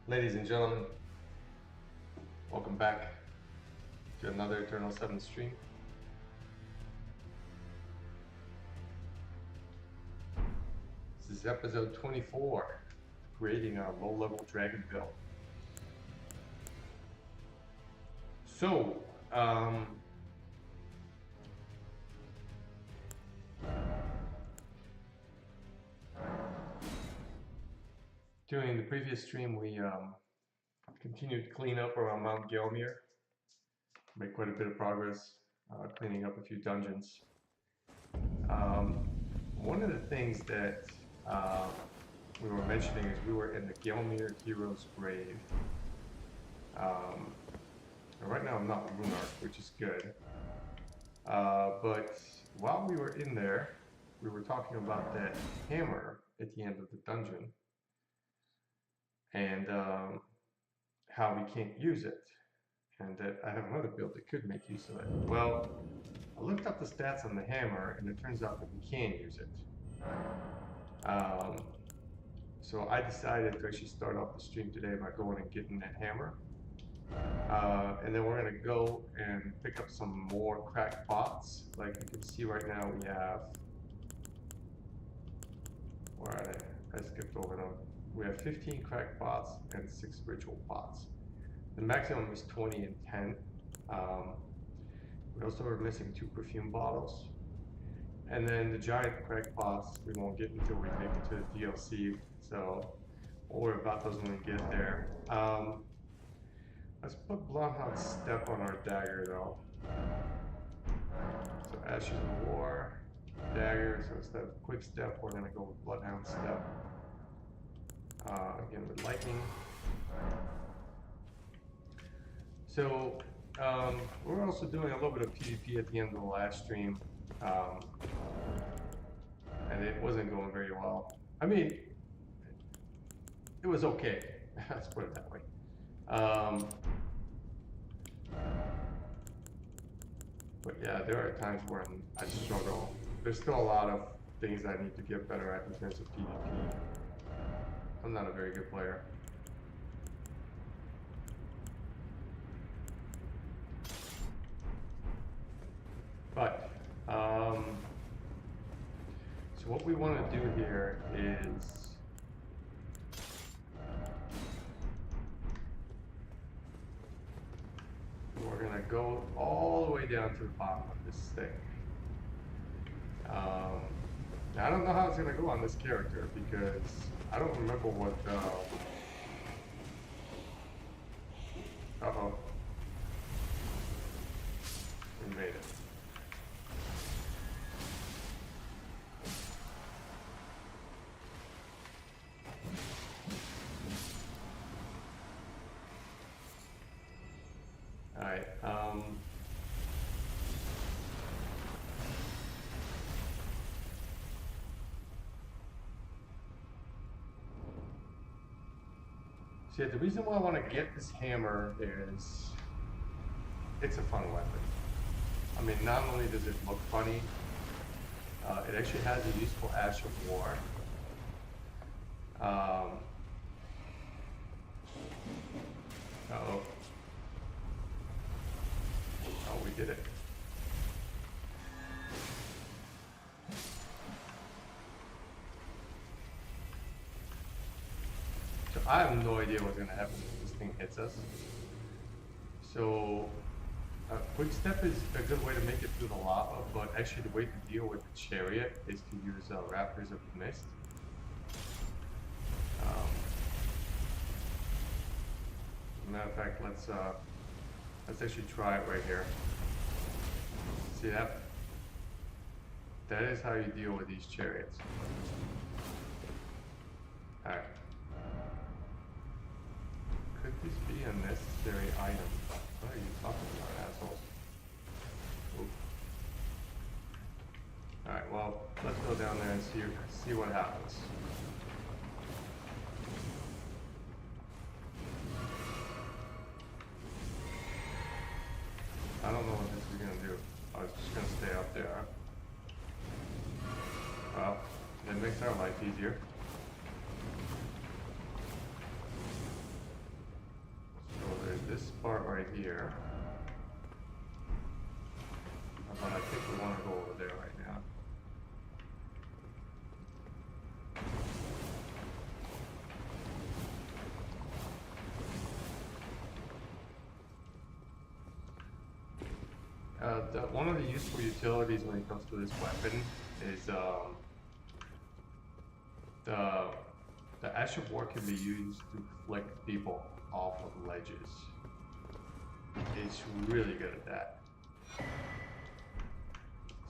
Ladies and gentlemen, welcome back to another Eternal 7 stream. This is episode 24, creating a low-level dragon build. So, during the previous stream, we continued to clean up around Mount Gelmir. Made quite a bit of progress, cleaning up a few dungeons. One of the things that we were mentioning is we were in the Gelmir hero's grave. Right now I'm not Rune Arcs, which is good. But while we were in there, we were talking about that hammer at the end of the dungeon and how we can't use it, and that I have another build that could make use of it. Well, I looked up the stats on the hammer, and it turns out that we can use it. So I decided to actually start off the stream today by going and getting that hammer. And then we're going to go and pick up some more cracked pots. Like you can see right now we have... Where are they? I skipped over them. We have 15 cracked pots and 6 ritual pots. The maximum is 20 and 10. We also are missing 2 perfume bottles. And then the giant cracked pots we won't get until we make it to the DLC. So we'll worry about those when we get there. Let's put Bloodhound's Step on our dagger though. So Ashes of War, dagger, so instead of quick step, we're gonna go with Bloodhound Step. Again with lightning. So we're also doing a little bit of PvP at the end of the last stream. And it wasn't going very well. I mean, it was okay. Let's put it that way. But yeah, there are times when I struggle. There's still a lot of things I need to get better at in terms of PvP. I'm not a very good player. But, so what we want to do here is we're going to go all the way down to the bottom of this thing. I don't know how it's going to go on this character because I don't remember what... Uh-oh. We made it. Alright, so yeah, the reason why I want to get this hammer is it's a fun weapon. I mean, not only does it look funny, it actually has a useful Ash of War. Uh-oh. Oh, we did it. So I have no idea what's going to happen if this thing hits us. So quick step is a good way to make it through the lava, but actually the way to deal with the chariot is to use Raptors of the Mist. Matter of fact, let's actually try it right here. See that? That is how you deal with these chariots. Alright. Could this be a necessary item? What are you talking about, asshole? Alright, well, let's go down there and see what happens. I don't know what this is gonna do. I was just gonna stay up there. Well, it makes our life easier. right here. But I think we want to go over there right now. One of the useful utilities when it comes to this weapon is the Ash of War can be used to flick people off of ledges. It's really good at that. So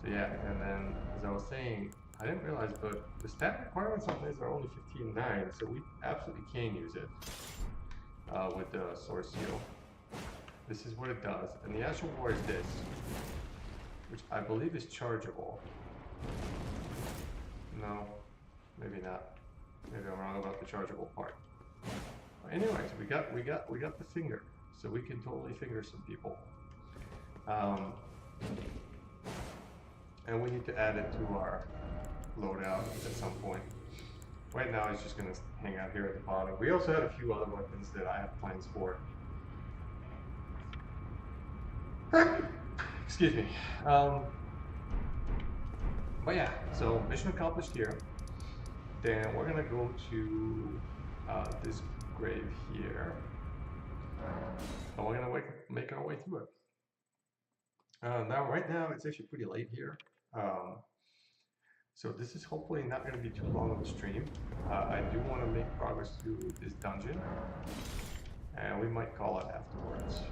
yeah, and then as I was saying, I didn't realize, but the stat requirements on this are only 15.9, so we absolutely can use it with the Source Seal. This is what it does, and the Ash of War is this, which I believe is chargeable. No, maybe not. Maybe I'm wrong about the chargeable part. But anyways, we got the finger, so we can totally finger some people. And we need to add it to our loadout at some point. Right now, it's just gonna hang out here at the bottom. We also had a few other weapons that I have plans for. Excuse me. But yeah, so mission accomplished here. Then we're gonna go to this grave here, and we're gonna make our way through it. Right now, it's actually pretty late here. So this is hopefully not going to be too long of a stream. I do want to make progress through this dungeon, and we might call it afterwards.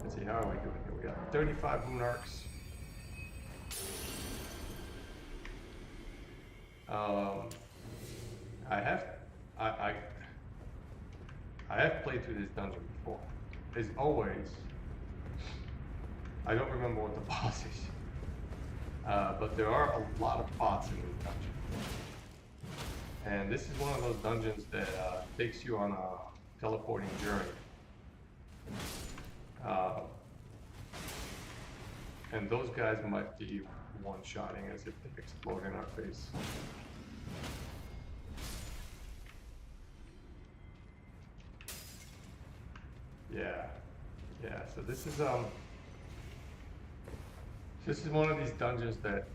Let's see, how are we doing here? We got 35 Rune Arcs. I have played through this dungeon before. As always, I don't remember what the boss is, but there are a lot of bots in this dungeon. And this is one of those dungeons that takes you on a teleporting journey. And those guys might be one-shotting as if they explode in our face. Yeah, so this is one of these dungeons that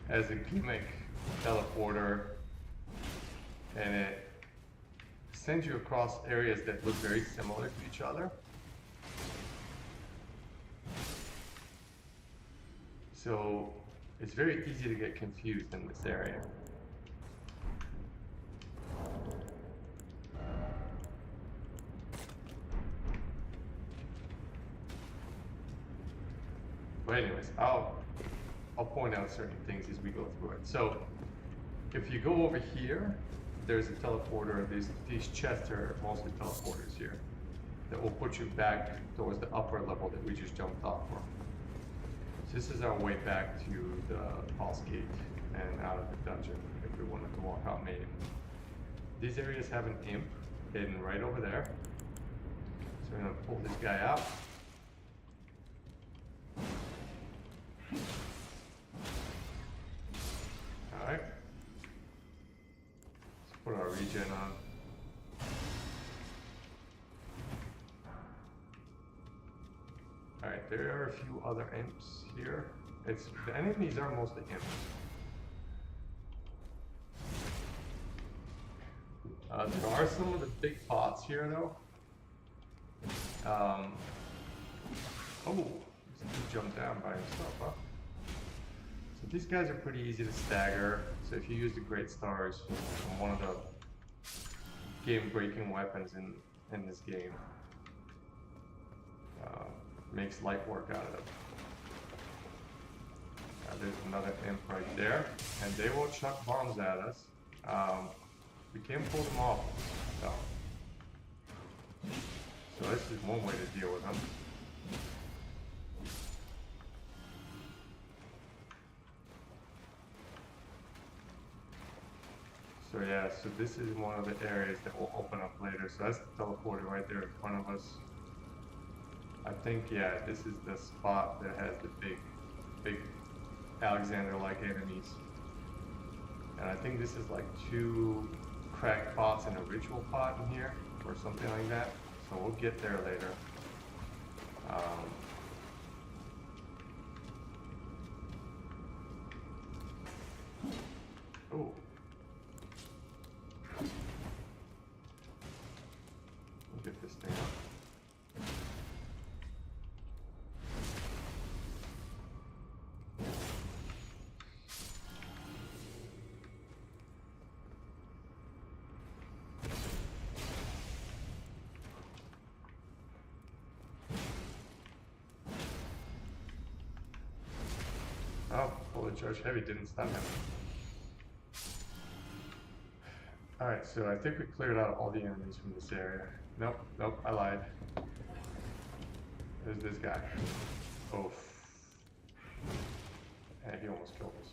has a gimmick teleporter, and it sends you across areas that look very similar to each other. So it's very easy to get confused in this area. But anyways, I'll point out certain things as we go through it. So if you go over here, there's a teleporter. These chests are mostly teleporters here that will put you back towards the upper level that we just jumped off from. So this is our way back to the Pulse Gate and out of the dungeon if we wanted to walk out main. These areas have an imp hidden right over there. So we're gonna pull this guy out. Alright. Let's put our regen on. Alright, there are a few other imps here. The enemies are mostly imps. There are some of the big bots here though. Oh, he jumped down by himself, huh? So these guys are pretty easy to stagger. So if you use the Great Stars, one of the game-breaking weapons in this game, makes light work out of them. There's another imp right there, and they will chuck bombs at us. We can pull them off. So this is one way to deal with them. So yeah, so this is one of the areas that will open up later. So that's the teleporter right there in front of us. I think, yeah, this is the spot that has the big Alexander-like enemies. And I think this is like 2 cracked pots in a ritual pot in here, or something like that. So we'll get there later. Oh. We'll get this thing up. Oh, well, the Judge Heavy didn't stun him. Alright, so I think we cleared out all the enemies from this area. Nope, nope, I lied. There's this guy. Oof. And he almost killed us.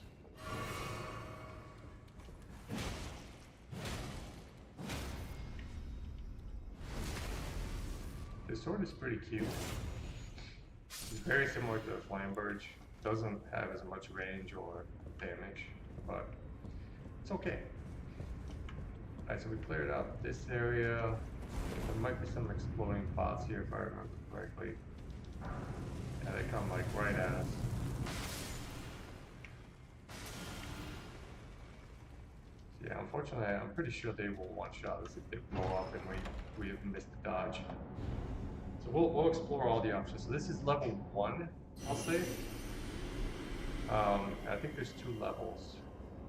This sword is pretty cute. It's very similar to the Twinbird. Doesn't have as much range or damage, but it's okay. Alright, so we cleared out this area. There might be some exploding pots here if I remember correctly. Yeah, they come like right at us. So yeah, unfortunately, I'm pretty sure they will one-shot us if they blow up and we have missed the dodge. So we'll explore all the options. So this is level 1, I'll say. I think there's 2 levels.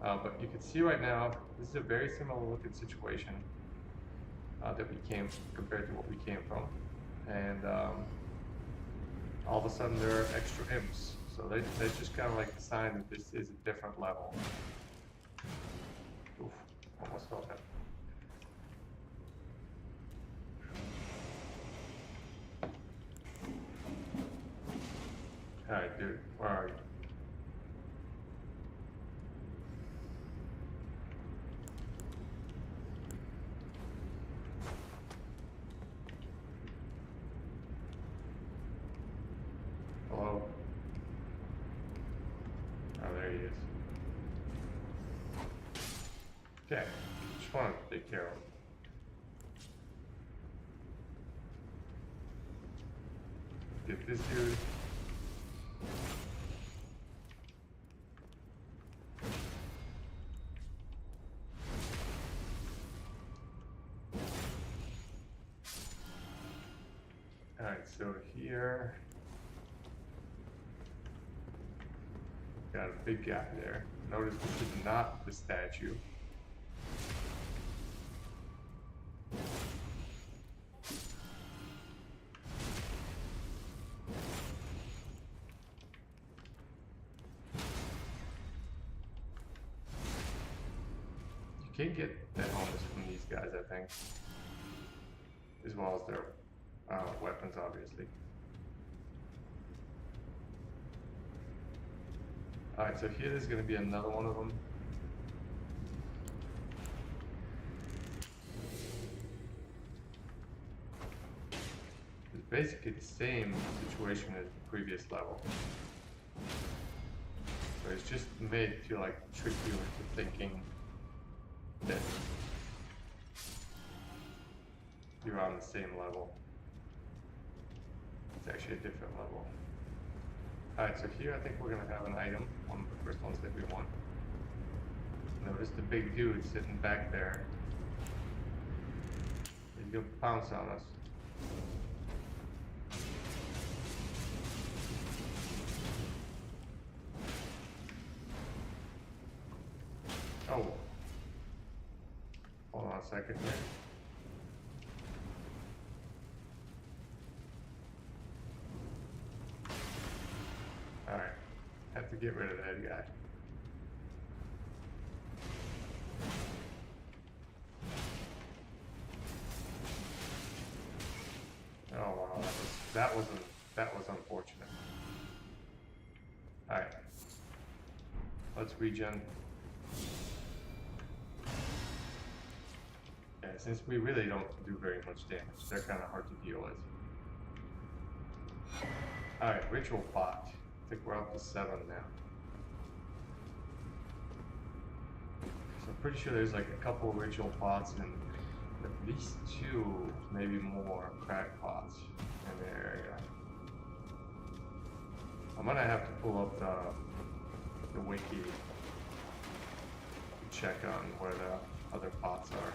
But you can see right now, this is a very similar looking situation that we came compared to what we came from. And all of a sudden there are extra imps. So that's just kind of like a sign that this is a different level. Oof, almost felt that. Alright, dude, where are you? Hello? Oh, there he is. Okay, just want to take care of him. Get this dude. Alright, so here got a big gap there. Notice this is not the statue. You can get that bonus from these guys, I think, as well as their weapons, obviously. Alright, so here there's going to be another one of them. It's basically the same situation as the previous level. So it's just made to like trick you into thinking that you're on the same level. It's actually a different level. Alright, so here I think we're going to have an item, one of the first ones that we want. Notice the big dude sitting back there. He's going to pounce on us. Oh. Hold on a second here. Alright, have to get rid of that guy. Oh wow, that was unfortunate. Alright. Let's regen. Yeah, since we really don't do very much damage, they're kinda hard to deal with. Alright, ritual pot. I think we're up to 7 now. I'm pretty sure there's like a couple ritual pots and at least 2, maybe more crack pots in the area. I'm gonna have to pull up the wiki to check on where the other pots are.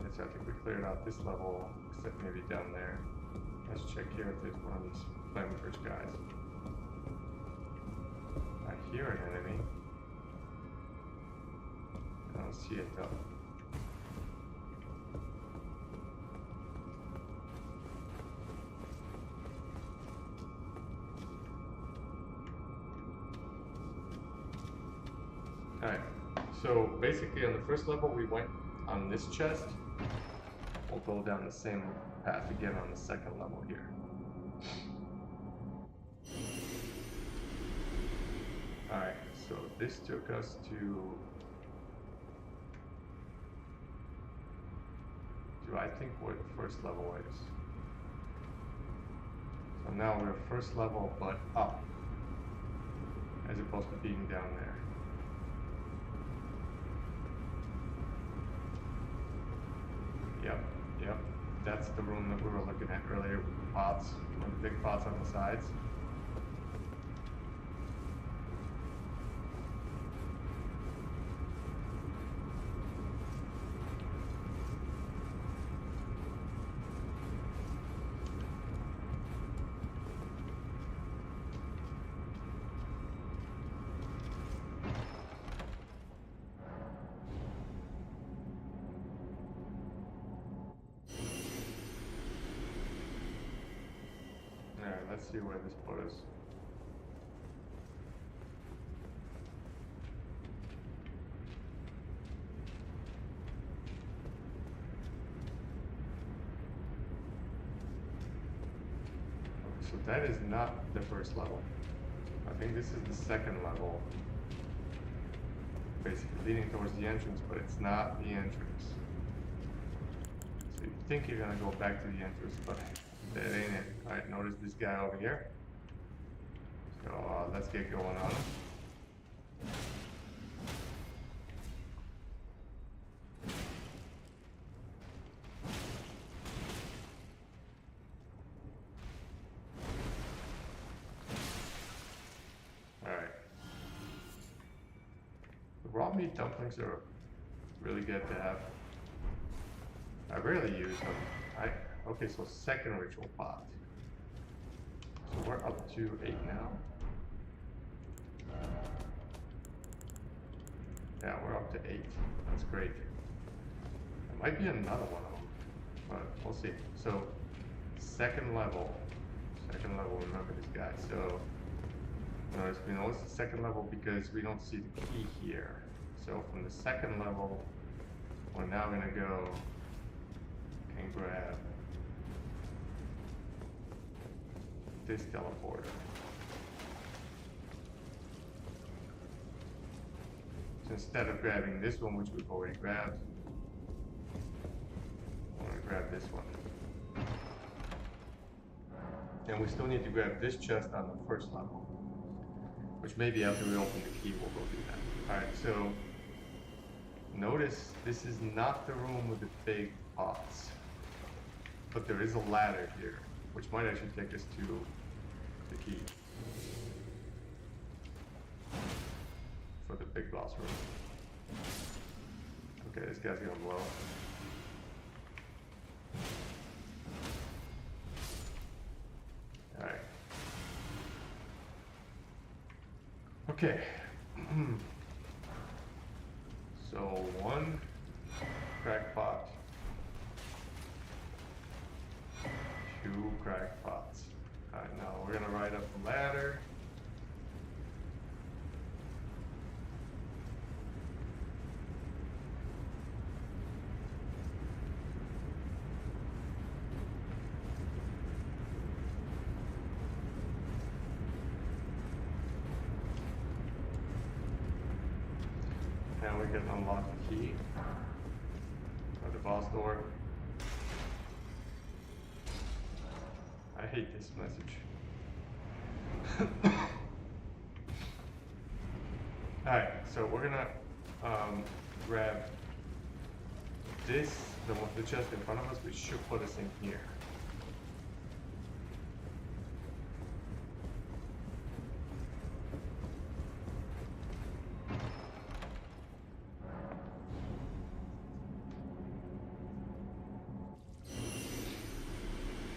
And so I think we cleared out this level, except maybe down there. Let's check here if there's one of these flamethrower guys. I hear an enemy. I don't see it though. Alright, so basically on the first level we went on this chest. We'll go down the same path again on the second level here. Alright, so this took us to I think where the first level is. So now we're first level but up, as opposed to being down there. Yep, that's the room that we were looking at earlier with the pots, with the big pots on the sides. Let's see where this put us. So that is not the first level. I think this is the second level. Basically leading towards the entrance, but it's not the entrance. So you think you're gonna go back to the entrance, but that ain't it. Alright, notice this guy over here. So let's get going on him. Alright. The raw meat dumplings are really good to have. I rarely use them. Okay, so second ritual pot. So we're up to 8 now. Yeah, we're up to 8. That's great. There might be another one of them, but we'll see. So, second level. Remember this guy. So, notice we know it's the second level because we don't see the key here. So, from the second level, we're now going to go and grab this teleporter. So instead of grabbing this one, which we've already grabbed, I'm going to grab this one. And we still need to grab this chest on the first level, which maybe after we open the key, we'll go do that. Alright, so notice this is not the room with the big pots, but there is a ladder here, which might actually take us to the key for the big boss room. Okay, this guy's gonna blow. Alright. Okay. So 1 crackpot. 2 crackpots. Alright, now we're gonna ride up the ladder. Now we can unlock the key of the boss door. I hate this message. Alright, so we're gonna grab this, the chest in front of us, which should put us in here.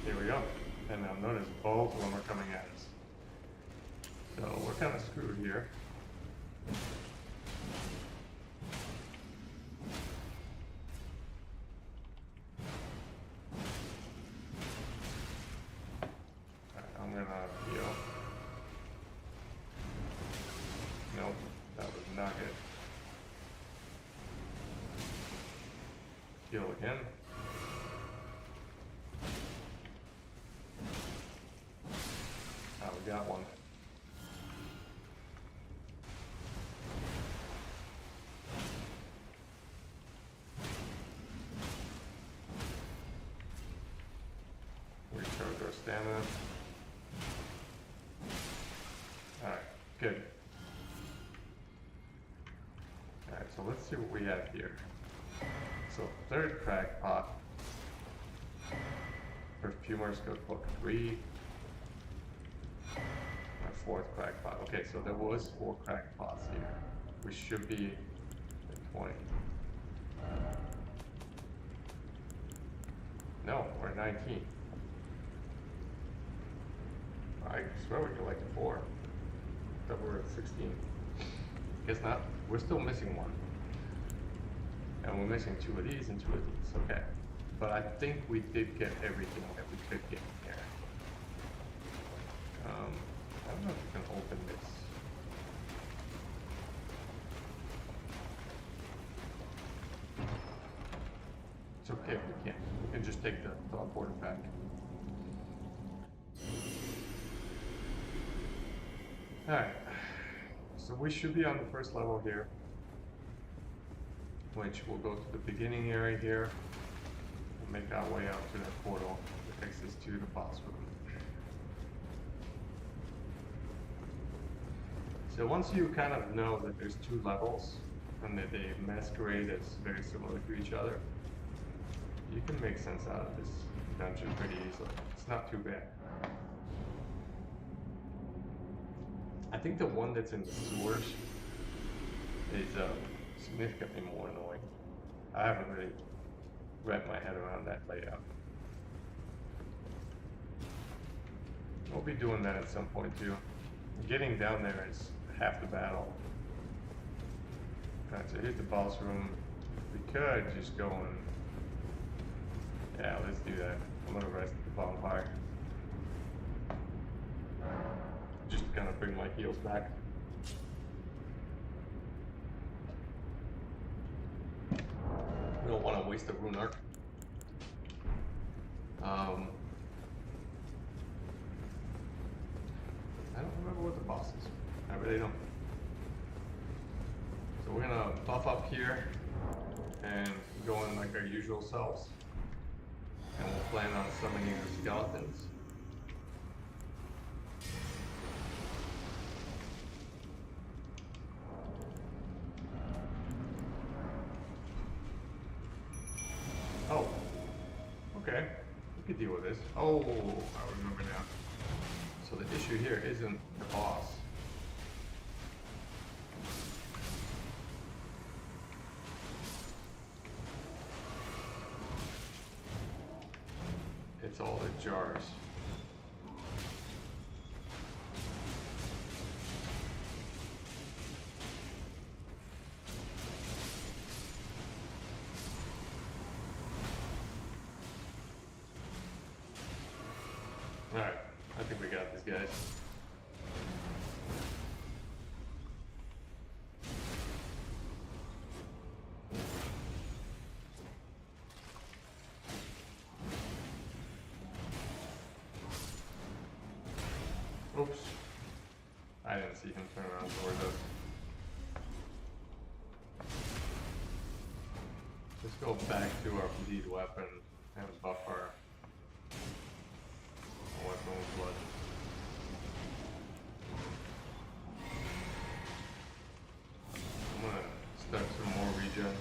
Here we go. And now notice both of them are coming at us. So we're kind of screwed here. I'm gonna heal. Nope, that was not good. Heal again. Oh, we got one. Recharge our stamina. Alright, good. Alright, so let's see what we have here. So, third crackpot. Perfumer's Cookbook 3. Our fourth crackpot. Okay, so there was 4 crackpots here. We should be at 20. No, we're at 19. I swear we collected 4. But we're at 16. Guess not. We're still missing 1. And we're missing 2 of these and 2 of these. Okay. But I think we did get everything that we could get in here. I don't know if we can open this. It's okay if we can't. We can just take the teleporter back. Alright. So we should be on the first level here, which we'll go to the beginning area here and make our way out to that portal that takes us to the boss room. So once you kind of know that there's 2 levels and that they masquerade as very similar to each other, you can make sense out of this dungeon pretty easily. It's not too bad. I think the one that's in the sewers is significantly more annoying. I haven't really wrapped my head around that layout. We'll be doing that at some point too. Getting down there is half the battle. Alright, so here's the boss room. We could just go and... yeah, let's do that. I'm gonna rest at the bonfire. Just to kind of bring my heals back. We don't want to waste the Rune Arc. I don't remember what the boss is. I really don't. So we're gonna buff up here and go in like our usual selves. And we'll plan on summoning the skeletons. Oh, okay, we could deal with this. Oh, I remember now. So the issue here isn't the boss. It's all the jars. Alright, I think we got this, guys. Oops. I didn't see him turn around towards us. Let's go back to our bleed weapon and buff our weapon with blood. regen.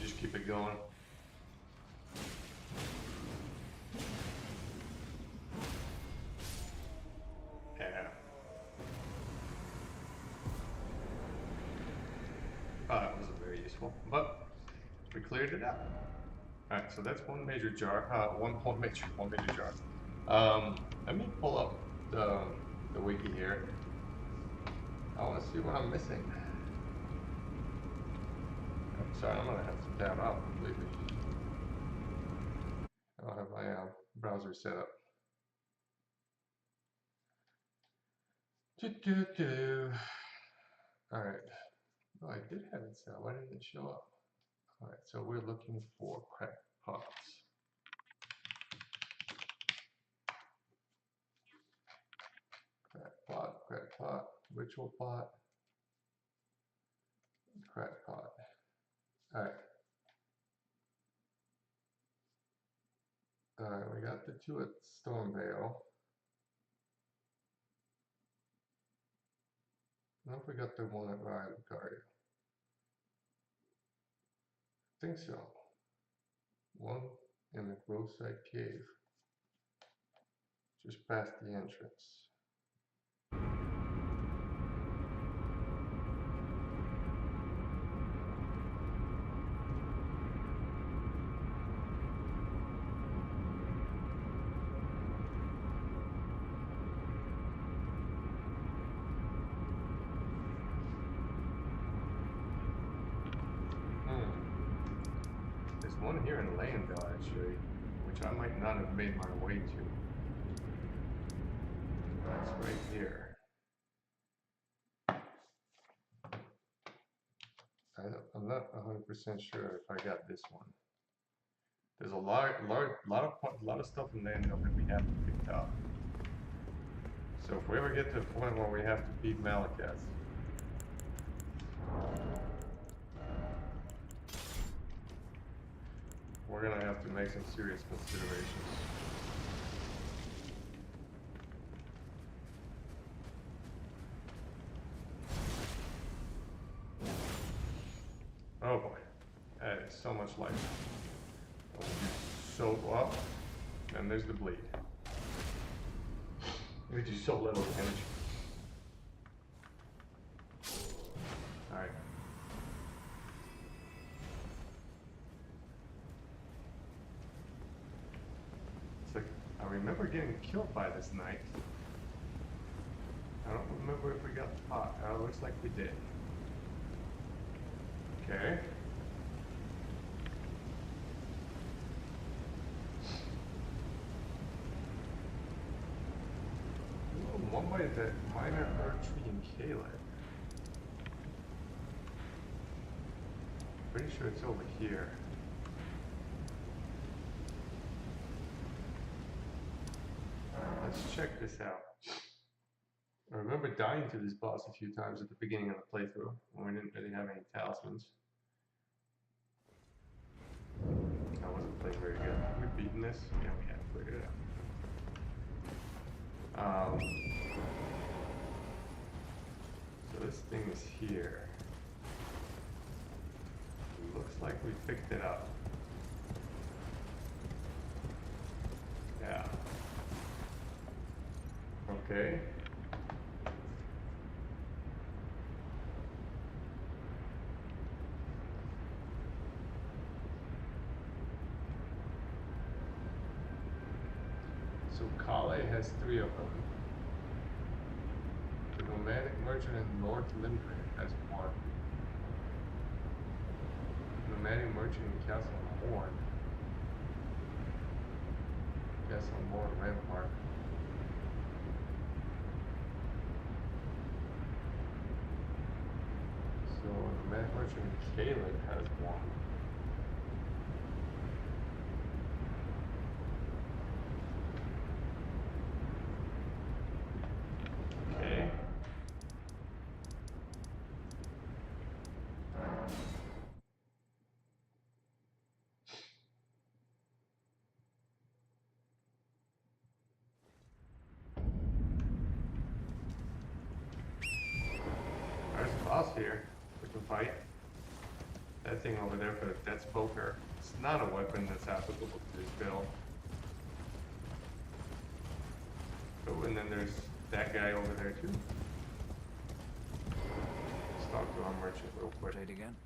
Just keep it going. Yeah. That wasn't very useful, but we cleared it out. All right, so that's one major jar. One major jar. Let me pull up the wiki here. I want to see what I'm missing. I'm sorry, I'm gonna have to tab out completely. I don't have my browser set up. All right. Oh, I did have it set up. Why didn't it show up? All right, so we're looking for cracked pots. Cracked pot, ritual pot, cracked pot. All right. We got the two at Stormvale. I don't know if we got the one at Rylucaria. I think so. One in the Roadside Cave, just past the entrance. One here in Landville, actually, which I might not have made my way to. That's right here. I'm not 100% sure if I got this one. There's a lot of stuff in Landville that we haven't picked up. So if we ever get to the point where we have to beat Malekith, we're gonna have to make some serious considerations. Oh boy, that is so much life. So well, and there's the bleed. We do so little damage. All right. I remember getting killed by this knight. I don't remember if we got the pot. It looks like we did. Okay. Ooh, one by the minor earth tree in Caleb. Pretty sure it's over here. Let's check this out. I remember dying to this boss a few times at the beginning of the playthrough when we didn't really have any talismans. I wasn't playing very good. We've beaten this? Yeah, we have figured it out. So this thing is here. Looks like we picked it up. Yeah. Okay. So Kale has 3 of them. The nomadic merchant in North Limerick has 1. The nomadic merchant in Castle Morn. Castle Morn Rampart. So the nomadic merchant in Caleb has 1. fight. That thing over there for the Death Poker. It's not a weapon that's applicable to this build. Oh, and then there's that guy over there too. Let's talk to our merchant real quick. Trade again.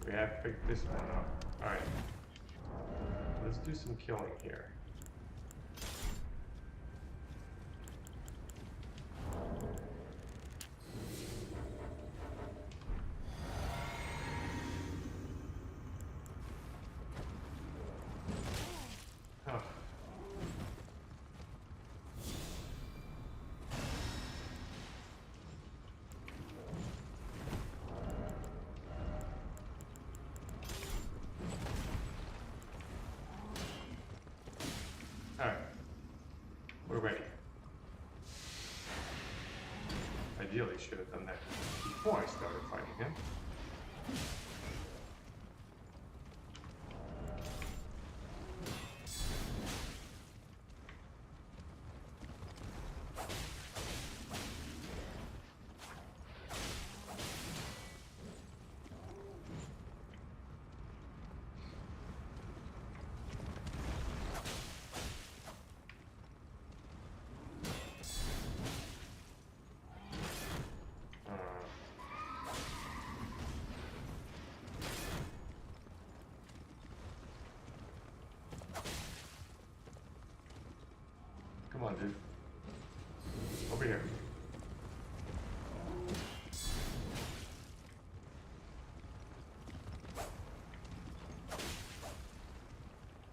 We have picked this one up. Alright. Let's do some killing here. Alright, we're ready. Ideally should have done that before I started fighting him. Come on, dude. Over here.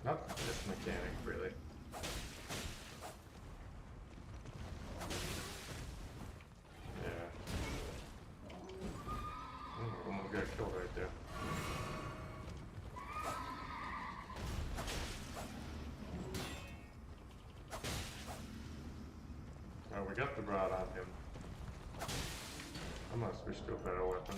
Not this mechanic, really. Yeah. Almost got killed right there. We got the rod on him. I'm gonna switch to a better weapon.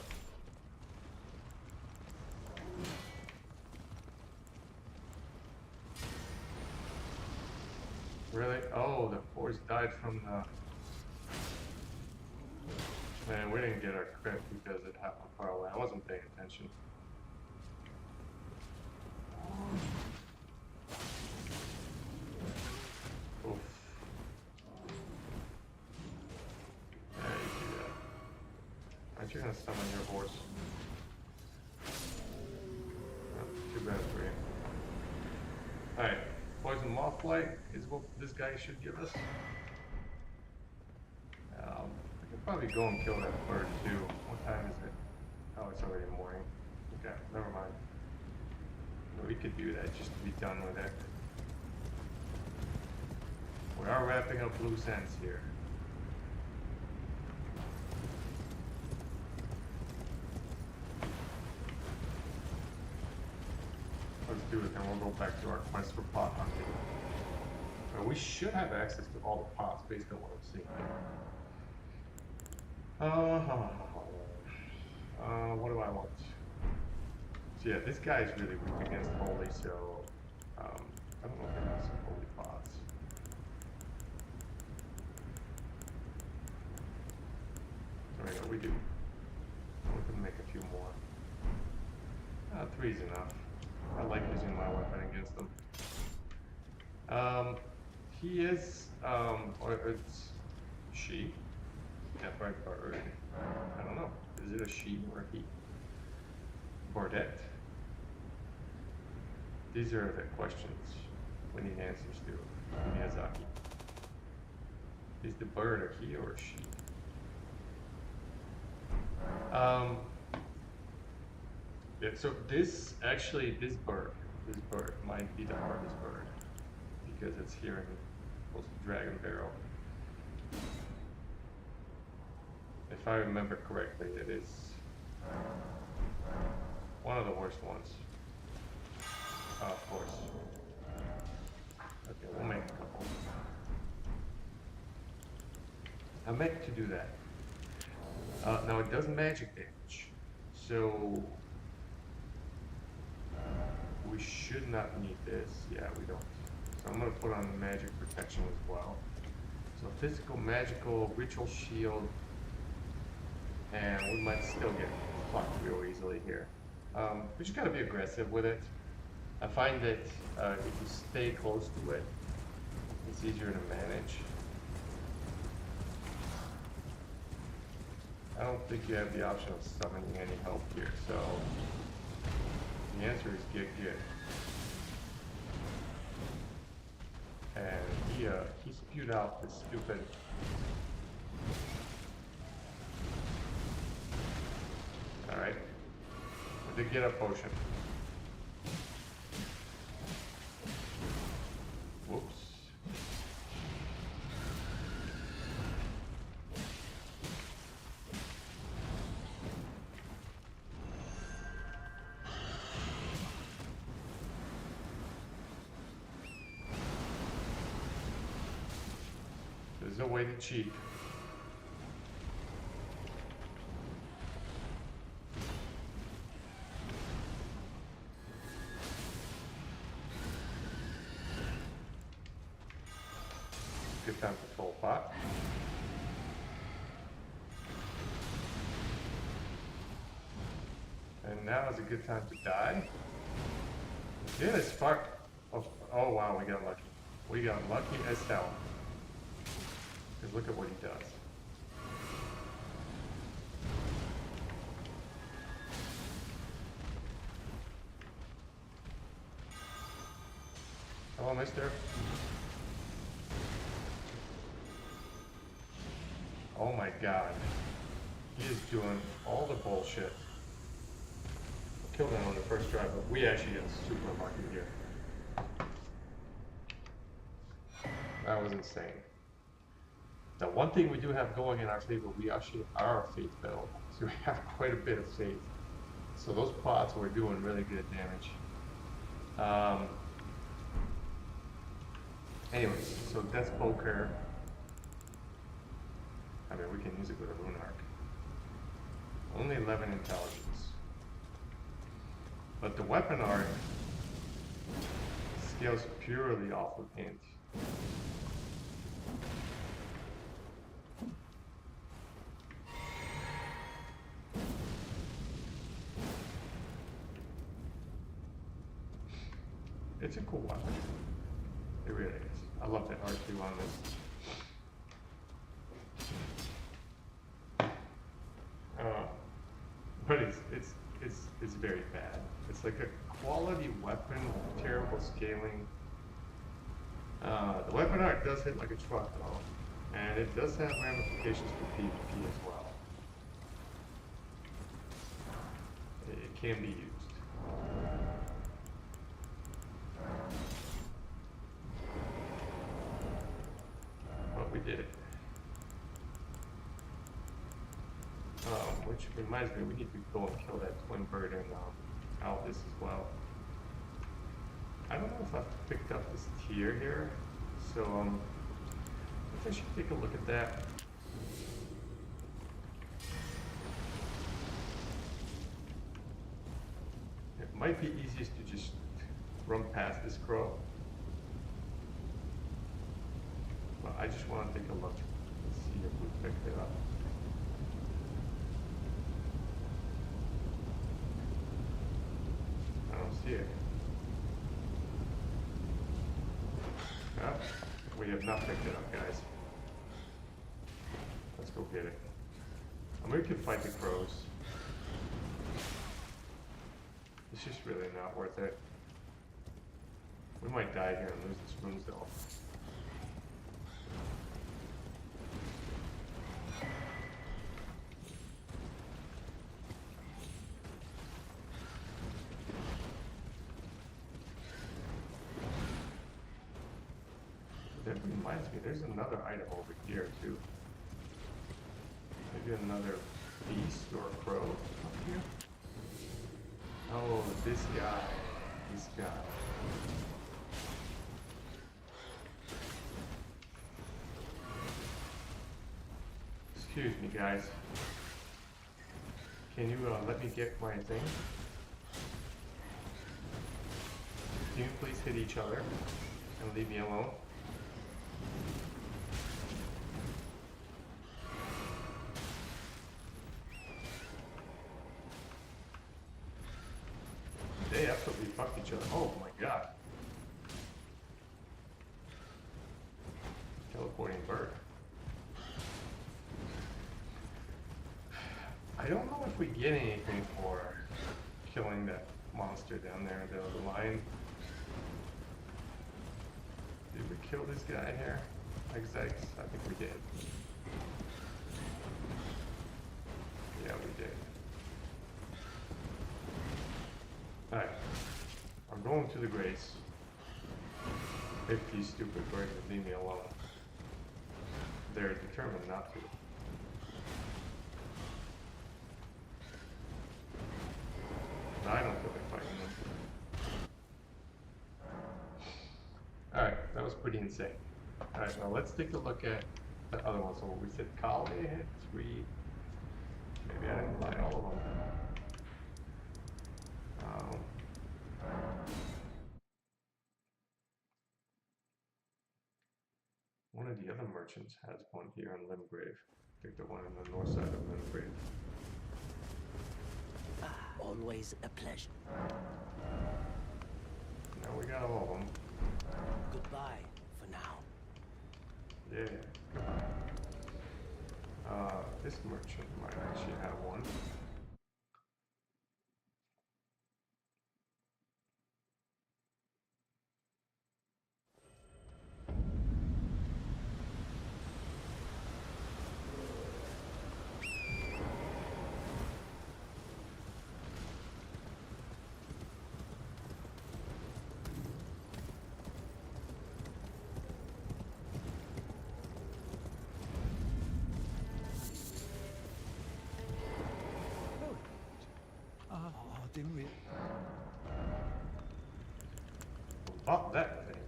Really? Oh, the force died from the... Man, we didn't get our crit because it happened far away. I wasn't paying attention. Oof. Aren't you gonna summon your horse? Oh, too bad for you. Alright, poison moth flight is what this guy should give us. I could probably go and kill that bird too. What time is it? Oh, it's already morning. Okay, never mind. No, we could do that just to be done with it. We are wrapping up loose ends here. Let's do it, then we'll go back to our quest for pot hunting. We should have access to all the pots based on what I'm seeing here. What do I want? So yeah, this guy is really weak against holy, so I don't know if he has some holy pots. So yeah, we do. We can make a few more. 3's enough. I like using my weapon against them. He is, or it's she. Deathright bird. I don't know. Is it a she or a he? Bordette. These are the questions we need answers to. Miyazaki. Is the bird a he or a she? Yeah, so this bird might be the hardest bird because it's here in close to DragonBarrow. If I remember correctly, it is one of the worst ones. Of course. Okay, we'll make a couple. I meant to do that. Now it does magic damage, so we should not need this. Yeah, we don't. So I'm going to put on the magic protection as well. So physical, magical, ritual shield. and we might still get fucked real easily here. We just gotta be aggressive with it. I find that if you stay close to it, it's easier to manage. I don't think you have the option of summoning any help here, so the answer is get. And he spewed out this stupid. Alright. We did get a potion. Whoops. There's no way to cheat. Good time for full pot. And now is a good time to die. Yeah, it's spark. Oh wow, we got lucky. We got lucky as hell. Because look at what he does. Hello, mister. Oh my god. He is doing all the bullshit. Killed him on the first try, but we actually got super lucky here. That was insane. The one thing we do have going in our favor, we actually are a faith build. So we have quite a bit of faith. So those pots were doing really good damage. Anyways, so Death Poker. I mean, we can use it with a Rune Arc. Only 11 intelligence. But the weapon arc scales purely off of int. It's a cool weapon. It really is. I love that R2 on this. But it's very bad. It's like a quality weapon with terrible scaling. The weapon arc does hit like a truck though, and it does have ramifications for PvP as well. It can be used. But we did it. Which reminds me, we need to go and kill that Twinbird and out this as well. I don't know if I've picked up this tier here, so I think I should take a look at that. It might be easiest to just run past this crow. But I just want to take a look and see if we picked it up. I don't see it. Oh, we have not picked it up, guys. Let's go get it. And we can fight the crows. It's just really not worth it. We might die here and lose this rune though. That reminds me, there's another item over here too. Maybe another beast or a crow up here. Oh, this guy. This guy. Excuse me, guys. Can you let me get my thing? Can you please hit each other and leave me alone? off each other. Oh my god. Teleporting bird. I don't know if we get anything for killing that monster down there, the lion. Did we kill this guy here? Execs? I think we did. Yeah, we did. Alright. I'm going to the grace. If these stupid birds would leave me alone. They're determined not to. But I don't feel like fighting them. Alright, that was pretty insane. Alright, now let's take a look at the other one. So we said Kale had 3. Maybe I didn't buy all of them. One of the other merchants has one here in Limgrave. I think the one on the north side of Limgrave. Always a pleasure. Now we got all of them. Goodbye for now. Yeah, goodbye. This merchant might actually have one. Didn't we? Fuck that thing.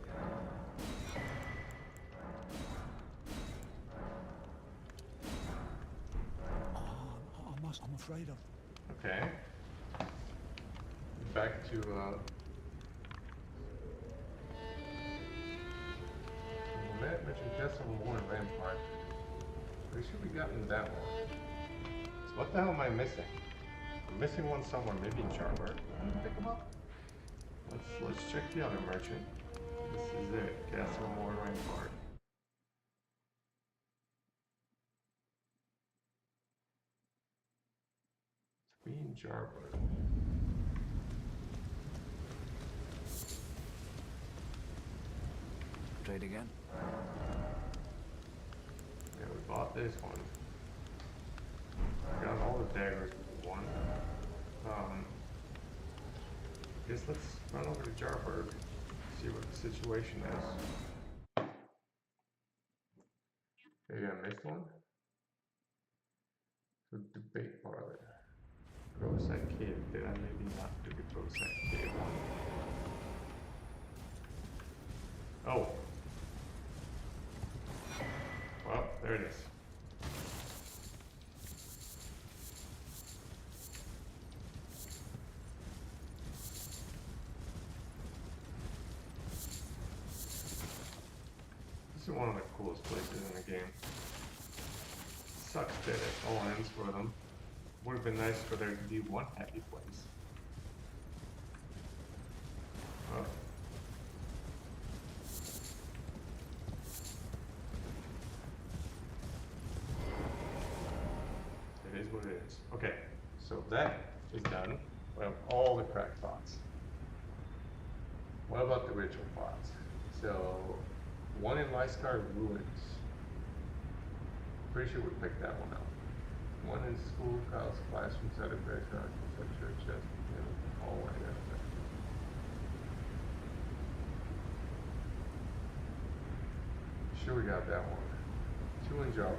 I'm afraid of. Okay. Back to mentioned Castle War and Rampart. Pretty sure we gotten that one. So what the hell am I missing? I'm missing one somewhere, maybe in Charbard. Pick them up. Let's check the other merchant. This is it, Castle War and Rampart. Three in Charbard. Trade again. Yeah, we bought this one. Got all the daggers with one. Guess let's run over to Jarburg, see what the situation is. Maybe I missed one? So debate parlor. Rosette Cave. Did I maybe not do the Rosette Cave one? Oh. Well, there it is. This is one of the coolest places in the game. Sucks that it all ends for them. Would have been nice for there to be one happy place. Oh. It is what it is. Okay, so that is done. We have all the cracked pots. What about the ritual pots? So, one in Lyscar Ruins. Pretty sure we picked that one out. One in school, Kyle's classroom, set of restaurant, set church, chest, hallway. Sure, we got that one. Two in Java.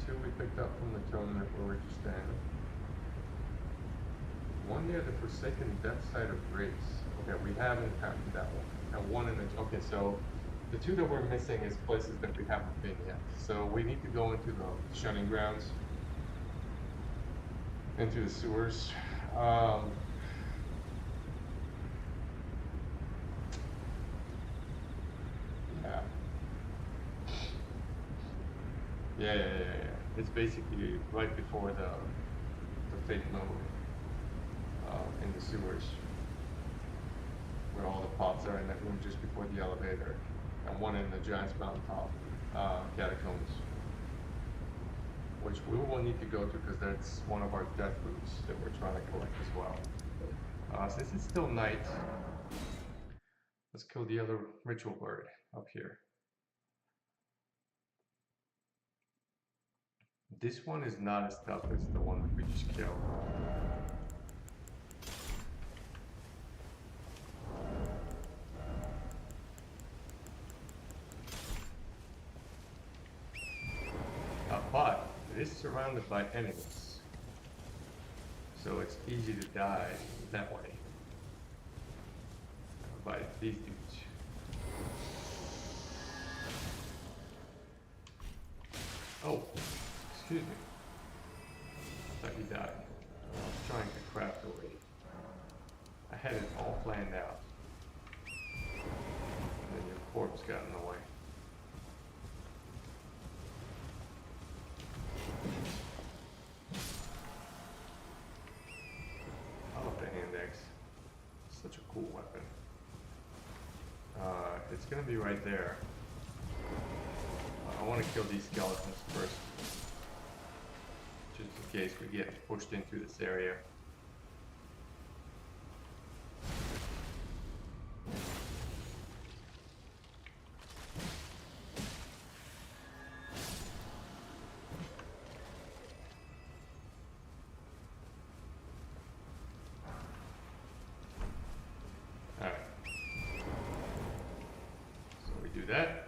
Two we picked up from the tournament where we're just standing. One near the Forsaken Deathright of Grace. Okay, we haven't encountered that one. And one in the... Okay, so the two that we're missing is places that we haven't been yet. So we need to go into the shunning grounds. Into the sewers. Yeah. It's basically right before the fake node in the sewers, where all the pods are in that room just before the elevator, and one in the Giant's Mountaintop catacombs, which we will need to go to because that's one of our death roots that we're trying to collect as well. Since it's still night, let's kill the other ritual bird up here. This one is not as tough as the one that we just killed. But it is surrounded by enemies, so it's easy to die that way by these dudes. Oh, excuse me. I thought you died. I was trying to craft already. I had it all planned out. And then your corpse got in the way. I love the hand axe. Such a cool weapon. It's gonna be right there. I want to kill these skeletons first, just in case we get pushed into this area. Alright. So we do that.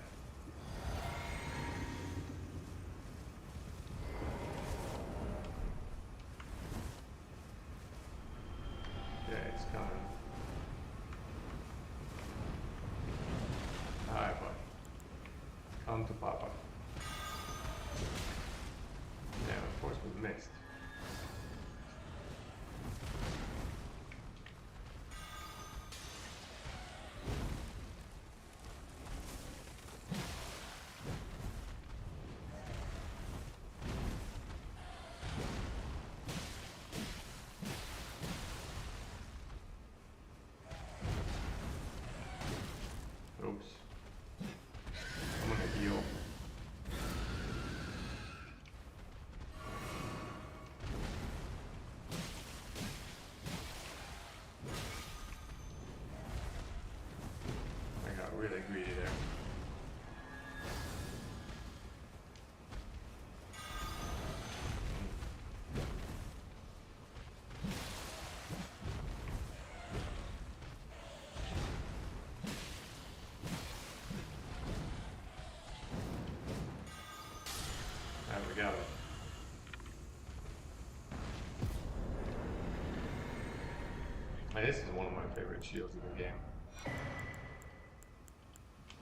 Come to Papa. Yeah, of course we missed. Oops. I'm gonna heal. I got really greedy there. We got it. And this is one of my favorite shields in the game.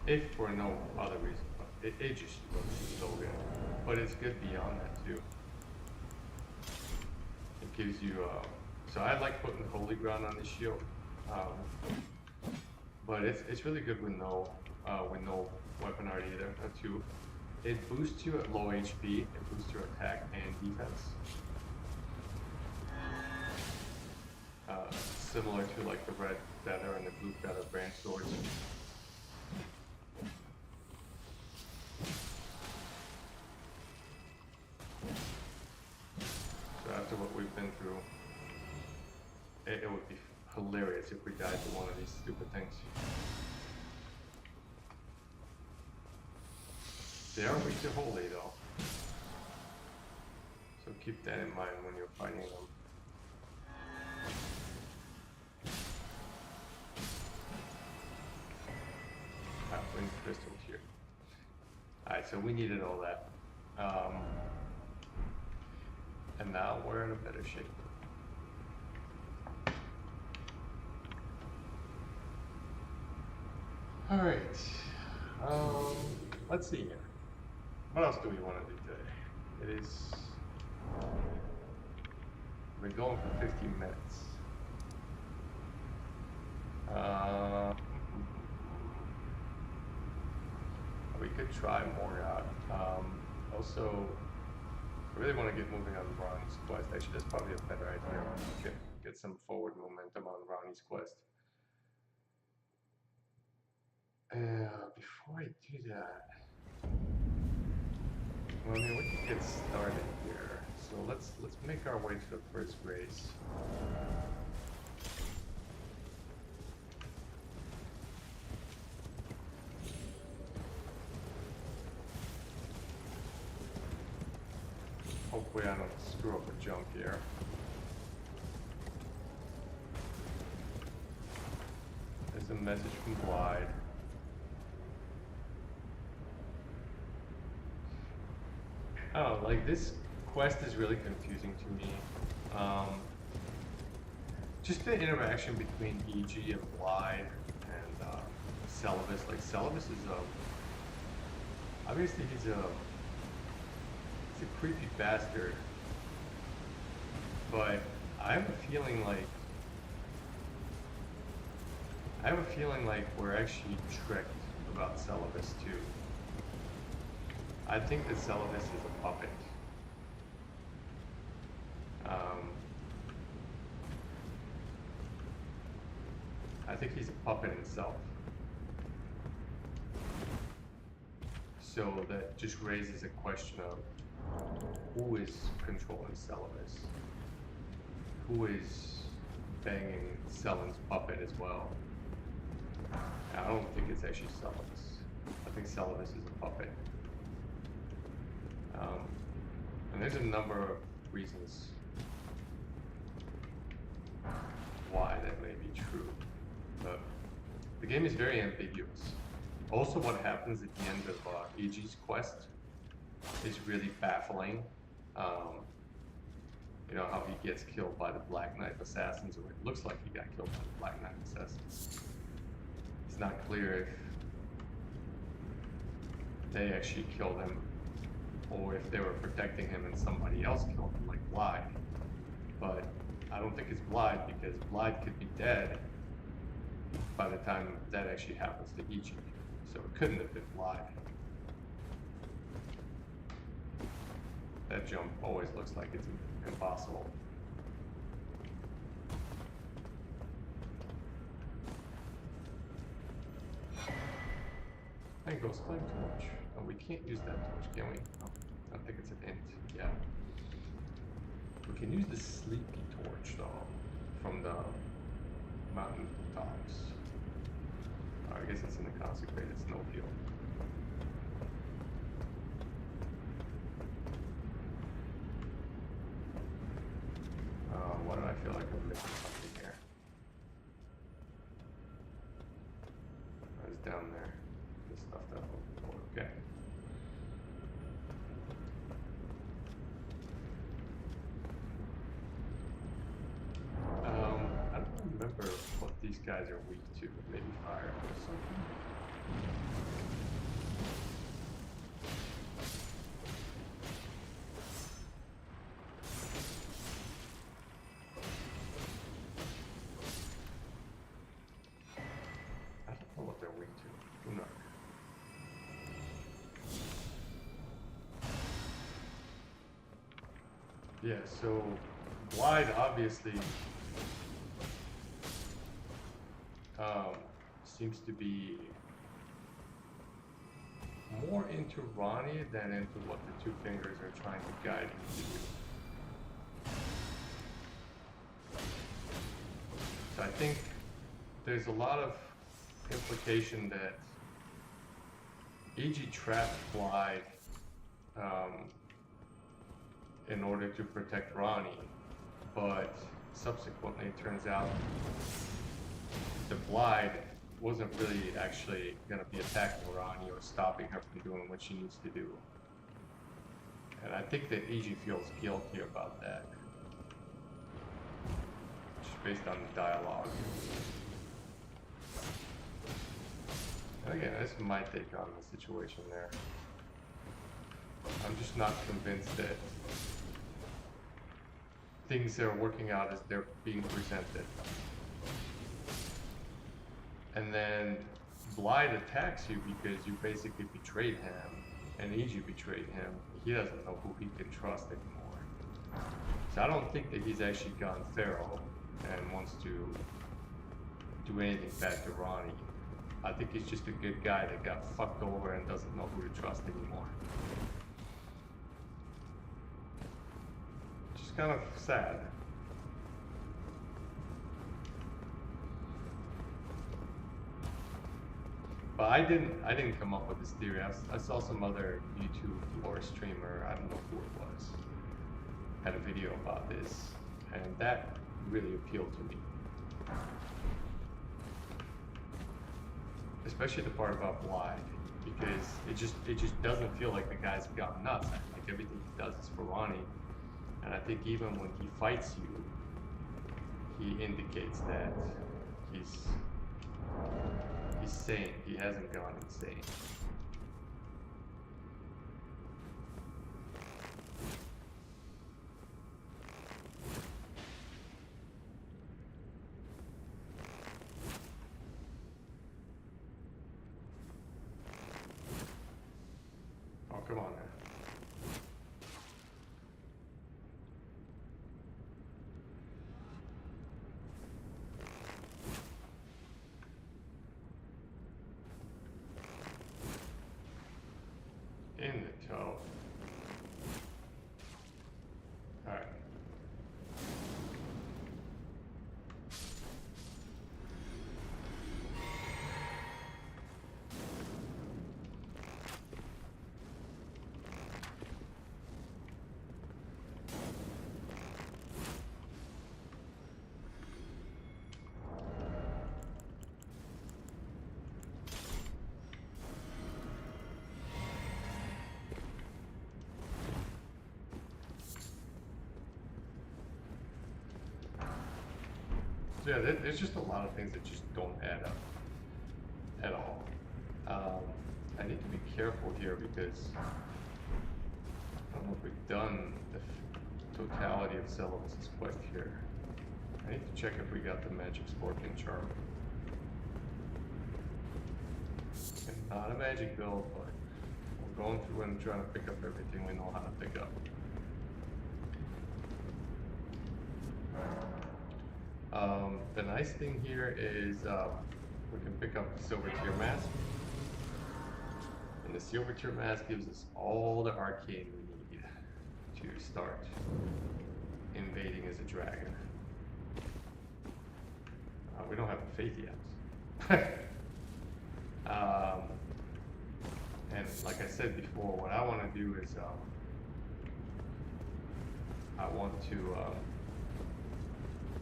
If for no other reason, but it just looks so good. But it's good beyond that too. It gives you, so I like putting Holy Ground on this shield. But it's really good with no weapon art either, too. It boosts you at low HP, it boosts your attack and defense. Similar to like the red feather and the blue feather branch swords. So after what we've been through, it would be hilarious if we died to one of these stupid things. They are weak to holy though, so keep that in mind when you're fighting them. Wind crystals here. Alright, so we needed all that. And now we're in a better shape. Alright. Let's see here. What else do we want to do today? It is... we're going for 15 minutes. We could try more out. Also, I really want to get moving on Ronnie's quest. Actually, that's probably a better idea. Get some forward momentum on Ronnie's quest. Before I do that, well, I mean, we can get started here. So let's make our way to the first race. Hopefully I don't screw up a jump here. There's a message from Glide. Oh, like this quest is really confusing to me. Just the interaction between EG and Glide and Celibus. Like Celibus is obviously he's a creepy bastard, but I have a feeling like we're actually tricked about Celibus too. I think that Celibus is a puppet. I think he's a puppet himself. So that just raises a question of who is controlling Celibus? Who is banging Selen's puppet as well? I don't think it's actually Celibus. I think Celibus is a puppet. And there's a number of reasons why that may be true. But the game is very ambiguous. Also, what happens at the end of EG's quest is really baffling. You know, how he gets killed by the Black Knight assassins, or it looks like he got killed by the Black Knight assassins. It's not clear if they actually killed him, or if they were protecting him and somebody else killed him, like Blide. But I don't think it's Blide, because Blide could be dead by the time that actually happens to EG. So it couldn't have been Blide. That jump always looks like it's impossible. And Ghost Flame Torch. Oh, we can't use that torch, can we? Oh, I think it's an int. Yeah. We can use the Sleepy Torch, though, from the mountain tops. I guess it's in the Consecrated Snowfield. Why do I feel like I'm missing something here? I was down there. The stuff that I'm looking for. Okay. I don't remember what these guys are weak to. Maybe fire or something. I don't know what they're weak to. Rune Arcs. Yeah, so Glide obviously seems to be more into Ronnie than into what the Two Fingers are trying to guide him to do. So I think there's a lot of implication that EG trapped Glide in order to protect Ronnie, but subsequently it turns out the Glide wasn't really actually going to be attacking Ronnie or stopping her from doing what she needs to do. And I think that EG feels guilty about that, just based on the dialogue. And again, this is my take on the situation there. I'm just not convinced that things are working out as they're being presented. And then Blide attacks you because you basically betrayed him and Egypt betrayed him, he doesn't know who he can trust anymore. So I don't think that he's actually gone feral and wants to do anything bad to Ronnie. I think he's just a good guy that got fucked over and doesn't know who to trust anymore. Just kind of sad. But I didn't come up with this theory. I saw some other YouTube lore streamer, I don't know who it was, had a video about this, and that really appealed to me. Especially the part about Blythe, because it just doesn't feel like the guy's gone nuts. I think everything he does is for Ronnie, and I think even when he fights you, he indicates that he's sane. He hasn't gone insane. Oh, come on now. In the toe. Alright. So yeah, there's just a lot of things that just don't add up at all. I need to be careful here because I don't know if we've done the totality of Celonis' quest here. I need to check if we got the magic scorpion charm. And not a magic build, but we're going through and trying to pick up everything we know how to pick up. The nice thing here is we can pick up the silver tier mask, and the silver tier mask gives us all the arcane we need to start invading as a dragon. We don't have the faith yet. And like I said before, what I want to do is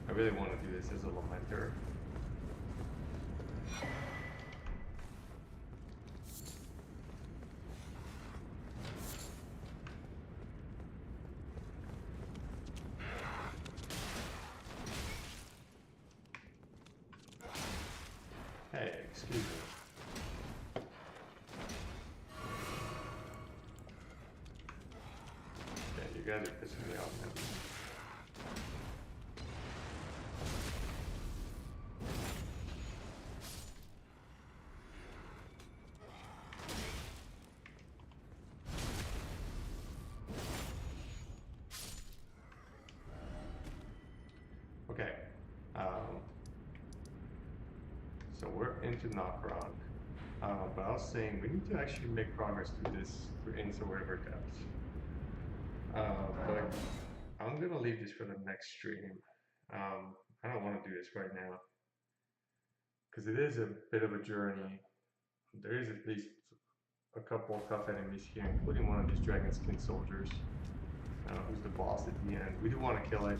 I really want to do this as a lamenter. Hey, excuse me. Yeah, you guys are pissing me off, man. Okay, so we're into Nokron, but I was saying we need to actually make progress into River Depths. But I'm gonna leave this for the next stream. I don't want to do this right now because it is a bit of a journey. There is at least a couple of tough enemies here, including one of these dragon skin soldiers, who's the boss at the end. We do want to kill it.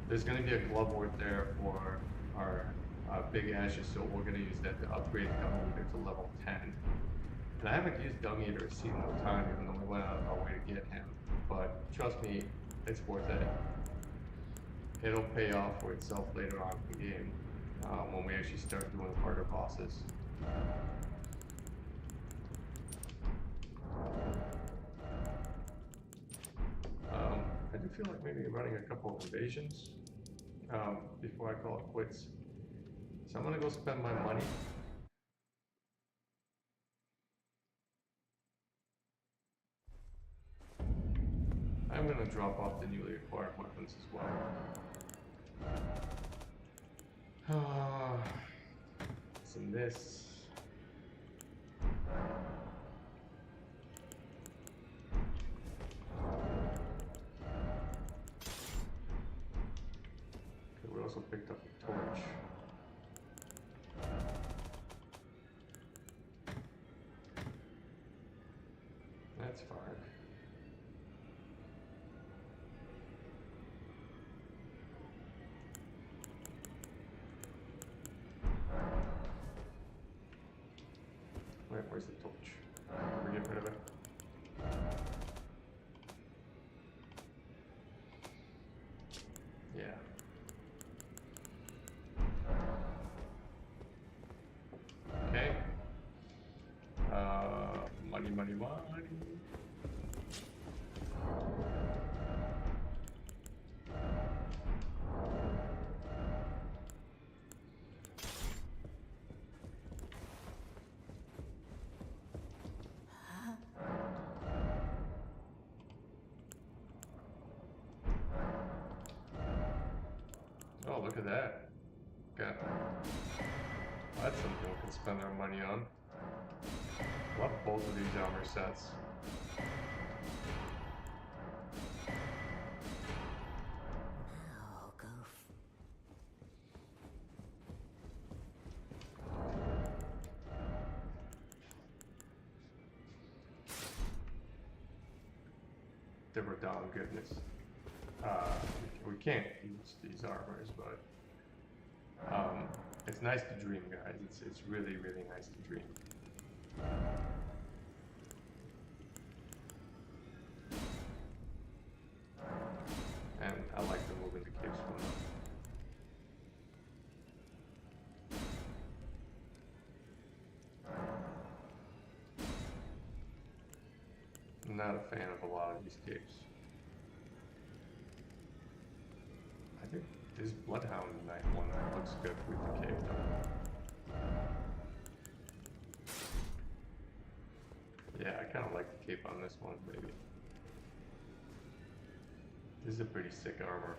There's going to be a glove ward there for our big ashes, so we're going to use that to upgrade Dung Eater to level 10. And I haven't used Dung Eater a single time, even though we went out of our way to get him. But trust me, it's worth it. It'll pay off for itself later on in the game, when we actually start doing harder bosses. I do feel like maybe running a couple of invasions before I call it quits. So I'm gonna go spend my money I'm gonna drop off the newly acquired weapons as well. What's in this? Okay, we also picked up a torch. That's fine. Wait, where's the torch? Can we get rid of it? Yeah. Okay. Money, money, money. Oh, look at that. Got that's something we can spend our money on. Love both of these armor sets. Oh, go. They were down goodness. We can't use these armors, but it's nice to dream, guys. It's really, really nice to dream. And I like to move into caves from them. I'm not a fan of a lot of these caves. I think this Bloodhound Knight one looks good with the cave though. Yeah, I kind of like the cape on this one, maybe. This is a pretty sick armor.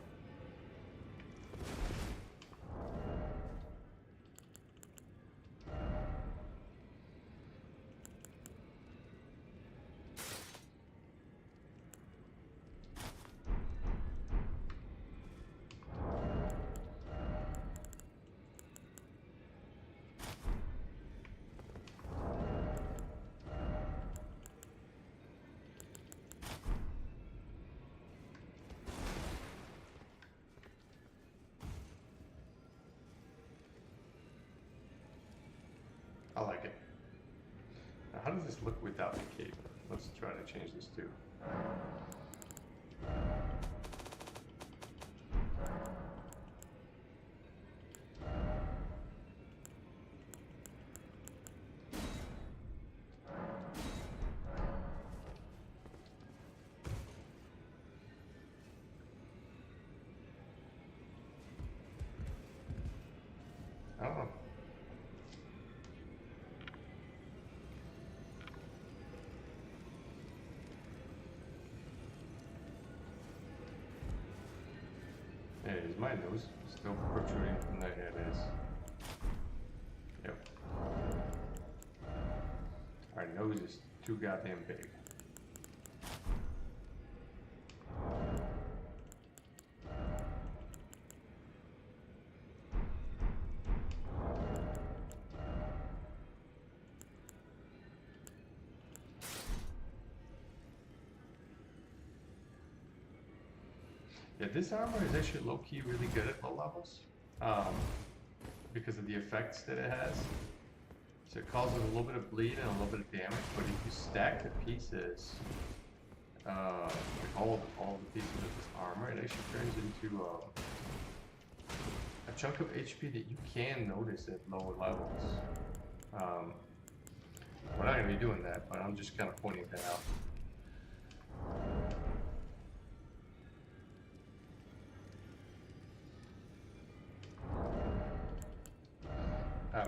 I like it. Now, how does this look without the cape? Let's try to change this too. I don't know. Hey, is my nose still protruding from that? Yeah, it is. Yep. Our nose is too goddamn big. Yeah, this armor is actually low-key really good at low levels, because of the effects that it has. So it causes a little bit of bleed and a little bit of damage, but if you stack the pieces, like all the pieces of this armor, it actually turns into a chunk of HP that you can notice at lower levels. We're not going to be doing that, but I'm just kind of pointing that out.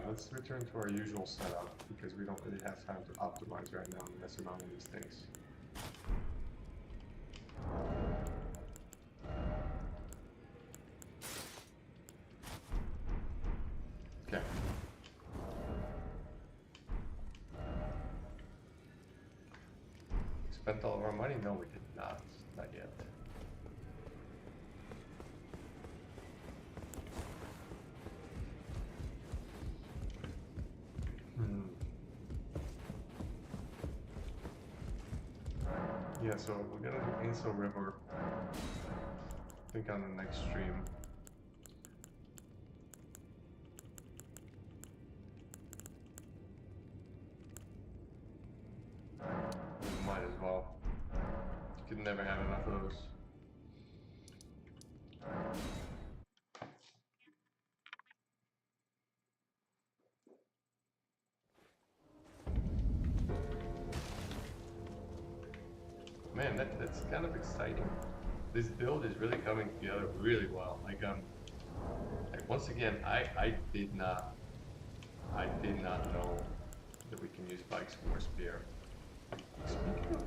Let's return to our usual setup because we don't really have time to optimize right now and mess around with these things. Okay. Spent all of our money? No, we did not. Not yet. Yeah, so we're gonna do Insel River. I think on the next stream. Might as well. You could never have enough of those. Man, that's kind of exciting. This build is really coming together really well. Like once again, I did not know that we can use bikes for a spear. Speaking of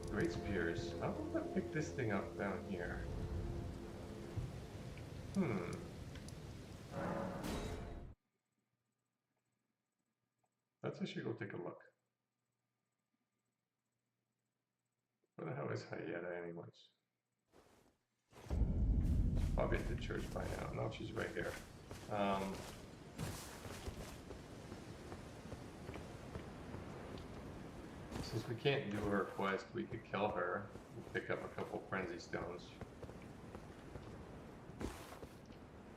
great spears, I'm gonna pick this thing up down here. Let's actually go take a look. Where the hell is Hayeta anyways? She's probably at the church by now. No, she's right here. Since we can't do her quest, we could kill her and pick up a couple frenzy stones.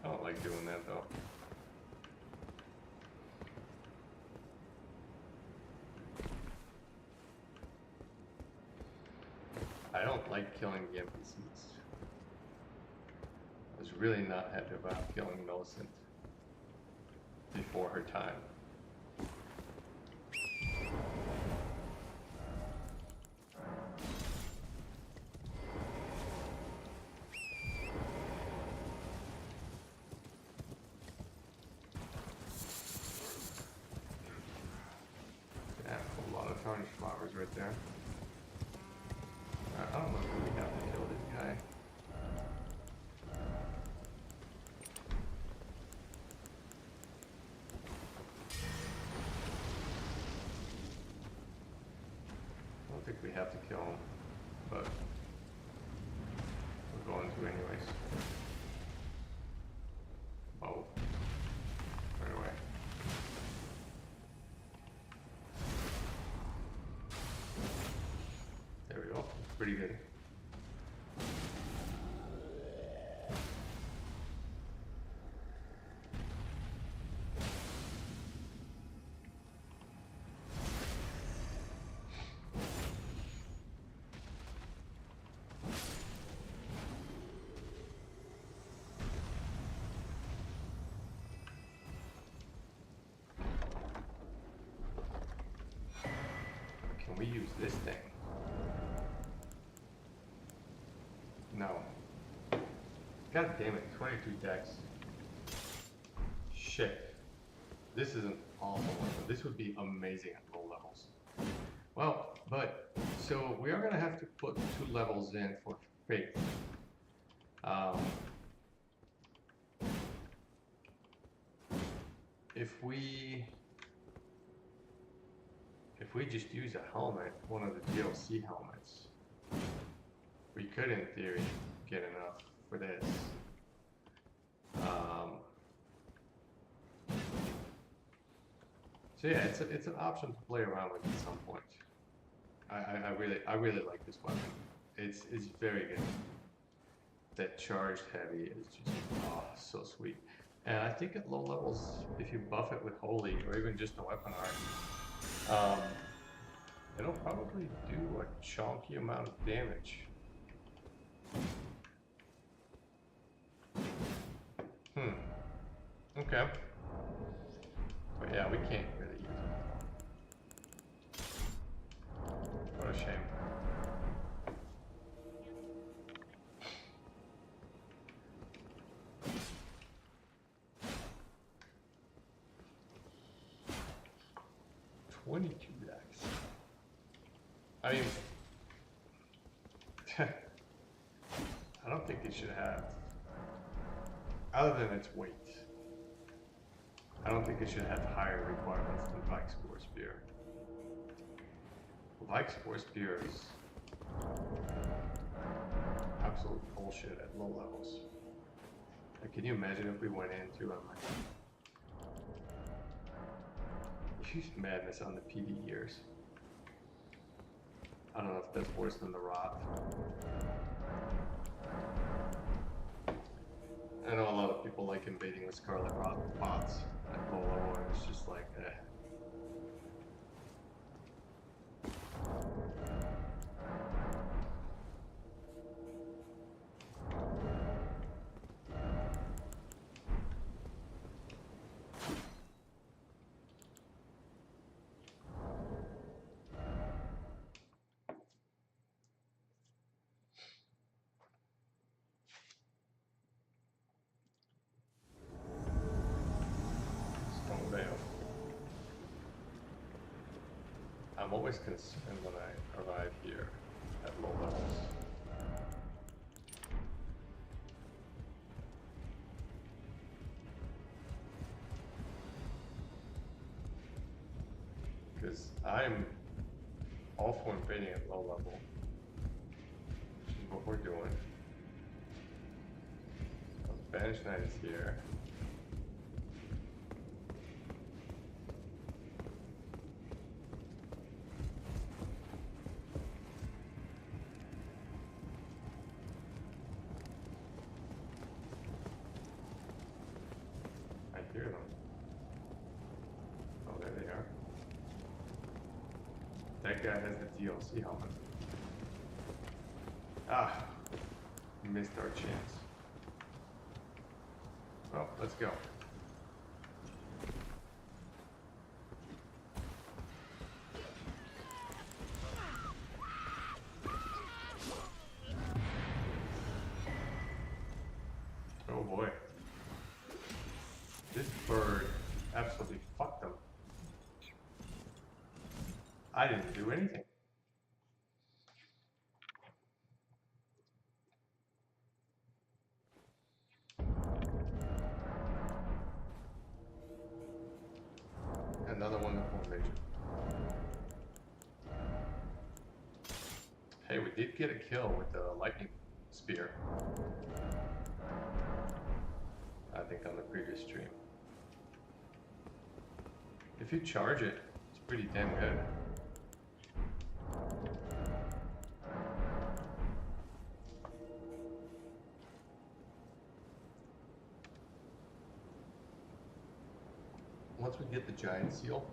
I don't like doing that though. I don't like killing the NPCs. I was really not happy about killing Millicent before her time. Yeah, a lot of tarnished flowers right there. I don't know if we have to kill this guy. I don't think we have to kill him, but we're going to anyways. Oh. Right away. There we go. Pretty good. Can we use this thing? No. God damn it, 22 decks. Shit. This is an awful one. This would be amazing at low levels. Well, but, so we are going to have to put 2 levels in for faith. If we just use a helmet, one of the DLC helmets, we could, in theory, get enough for this. So yeah, it's an option to play around with at some point. I really like this weapon. It's very good. That charged heavy is just so sweet. And I think at low levels, if you buff it with holy or even just a weapon art, it'll probably do a chunky amount of damage. Okay. But yeah, we can't really use it. What a shame. $22. I mean, don't think it should have, other than its weight, I don't think it should have higher requirements than Pike Spore Spear. Pike Spore Spear is absolute bullshit at low levels. Like, can you imagine if we went into use madness on the PV years? I don't know if that's worse than the Rot. I know a lot of people like invading the Scarlet Rot bots at low level, and it's just like, eh. I'm always concerned when I arrive here at low levels. Because I'm all for invading at low level, which is what we're doing. So the Banished Knight is here. Hear them. Oh, there they are. That guy has the DLC helmet. Ah, missed our chance. Well, let's go. Oh boy. This bird absolutely fucked them. I didn't do anything. Another wonderful invasion. Hey, we did get a kill with the lightning spear. I think on the previous stream. If you charge it, it's pretty damn good. Once we get the giant seal,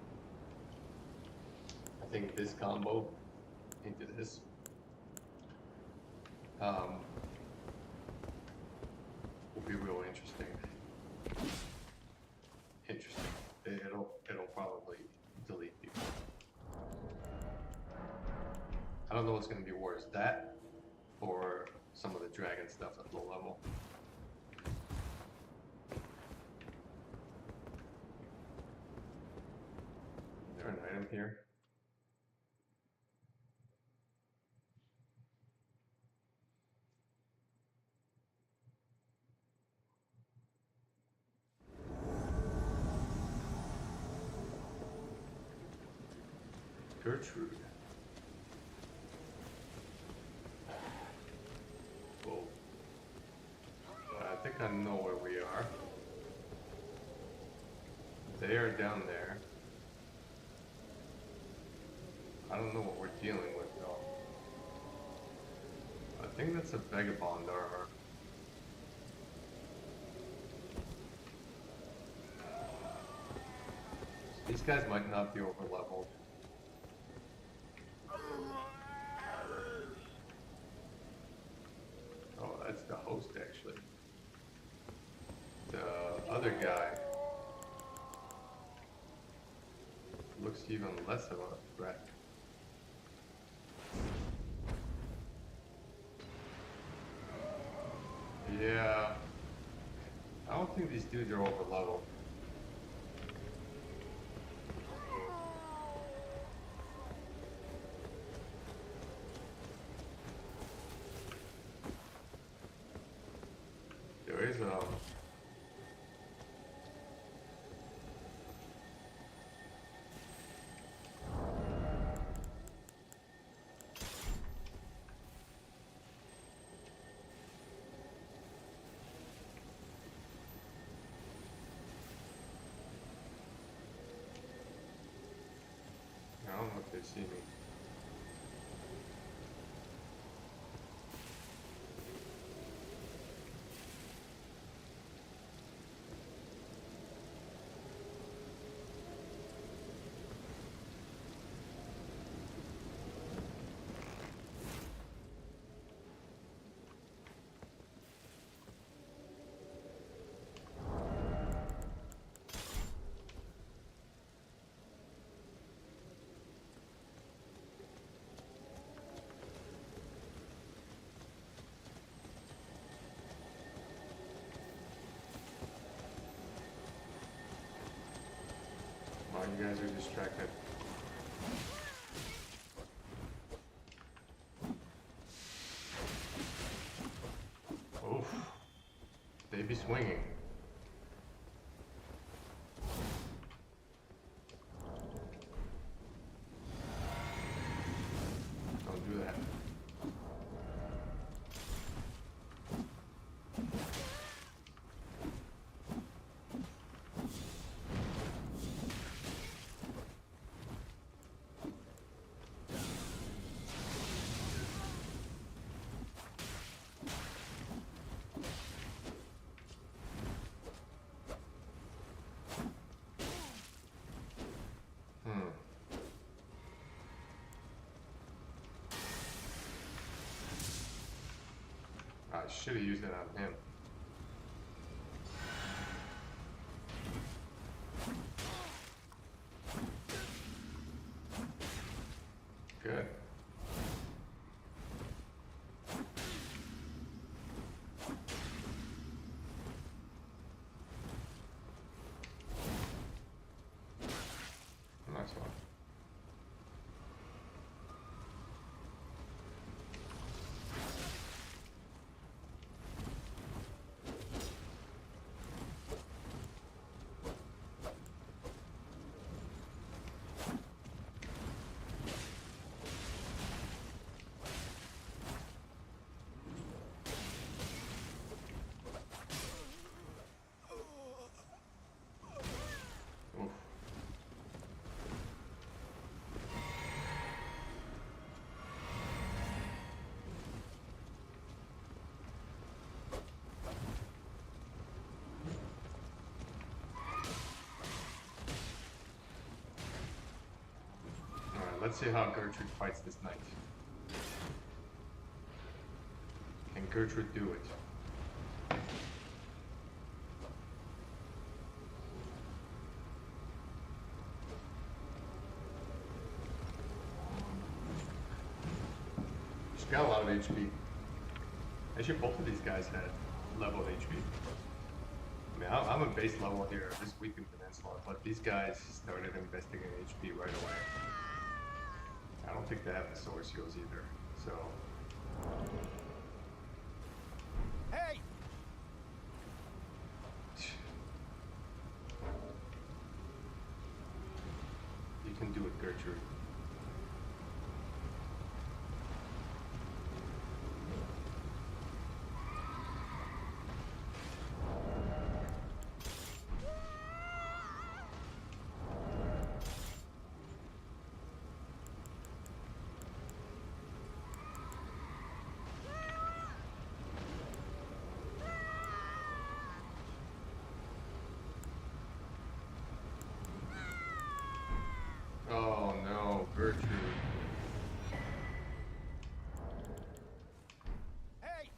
I think this combo into this will be real interesting. It'll probably delete people. I don't know what's going to be worse, that or some of the dragon stuff at low level. Is there an item here? Gertrude. Well, I think I know where we are. They are down there. I don't know what we're dealing with though. I think that's a vagabond armor. These guys might not be over leveled. Oh, that's the host actually. The other guy looks even less of a threat. Yeah, I don't think these dudes are over leveled. don't know if they see me. You guys are distracted. Oof. They be swinging. Don't do that. I should have used it on him. Good. Nice one. Let's see how Gertrude fights this knight. Can Gertrude do it? She's got a lot of HP. Actually, both of these guys had leveled HP. I mean, I'm a base level here, this weakened peninsula, but these guys started investing in HP right away. I don't think they have the sword skills either, so... Hey! You can do it, Gertrude. Oh no, Gertrude. Hey!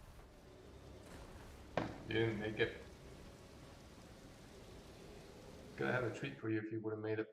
You didn't make it. Could have had a treat for you if you would have made it.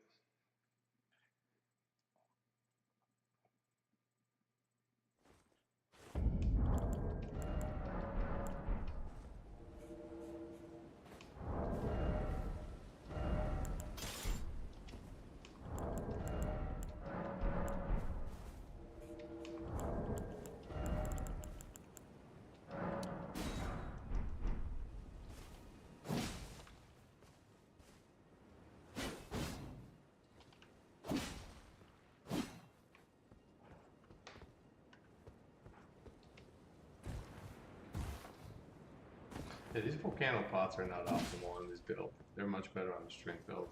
Yeah, these volcano pots are not optimal on this build. They're much better on the strength build.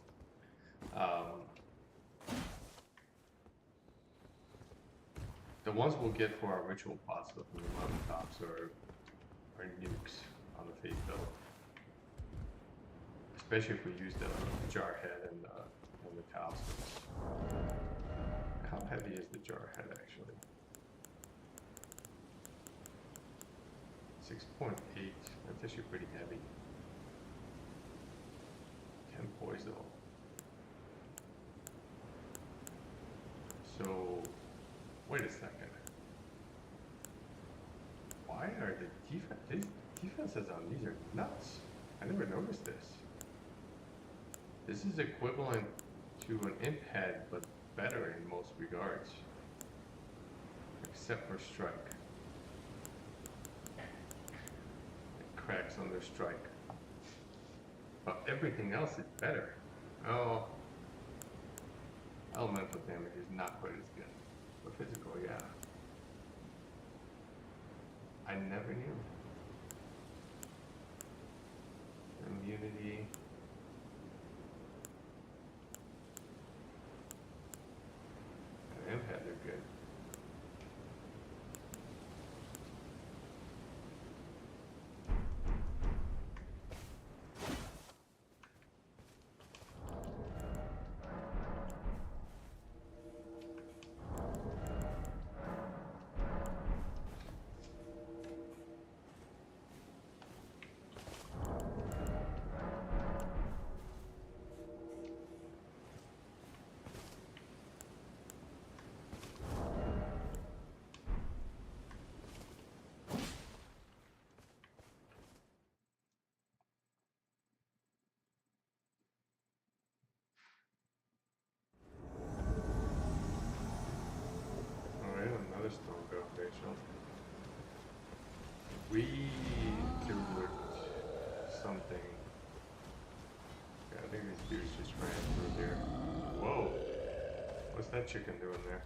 The ones we'll get for our ritual pots up in the mountaintops are nukes on the Fate Belt. Especially if we use the jar head and the talismans. How heavy is the jar head actually? 6.8. That's actually pretty heavy. 10 poise though. So, wait a second. Why are these defenses on these are nuts? I never noticed this. This is equivalent to an imp head, but better in most regards. Except for strike. It cracks under strike. But everything else is better. Oh. Elemental damage is not quite as good. But physical, yeah. I never knew. Immunity. And impact are good. Stone foundation. We do something. Yeah, I think these dudes just ran through here. Whoa! What's that chicken doing there?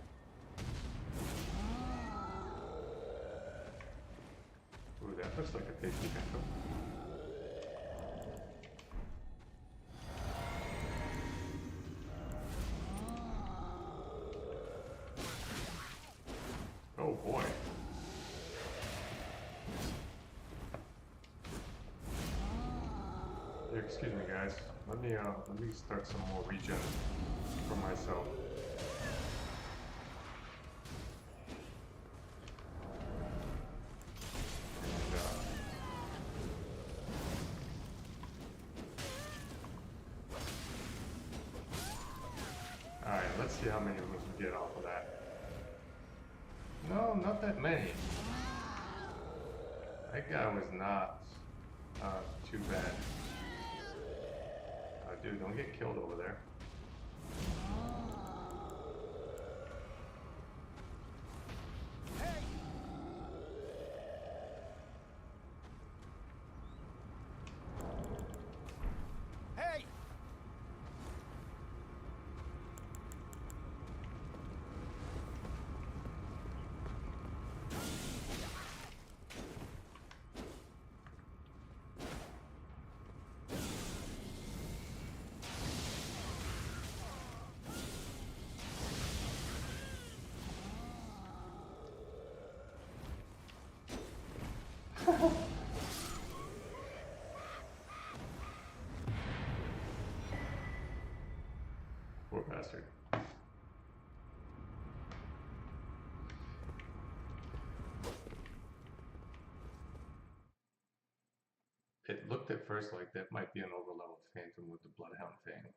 Ooh, that looks like a tasty taco. Oh boy. Yeah, excuse me guys. Let me start some more regen for myself. Alright, let's see how many of us we get off of that. No, not that many. That guy was not too bad. Dude, don't get killed over there. Hey! Poor bastard. It looked at first like that might be an overleveled phantom with the Bloodhound Fang,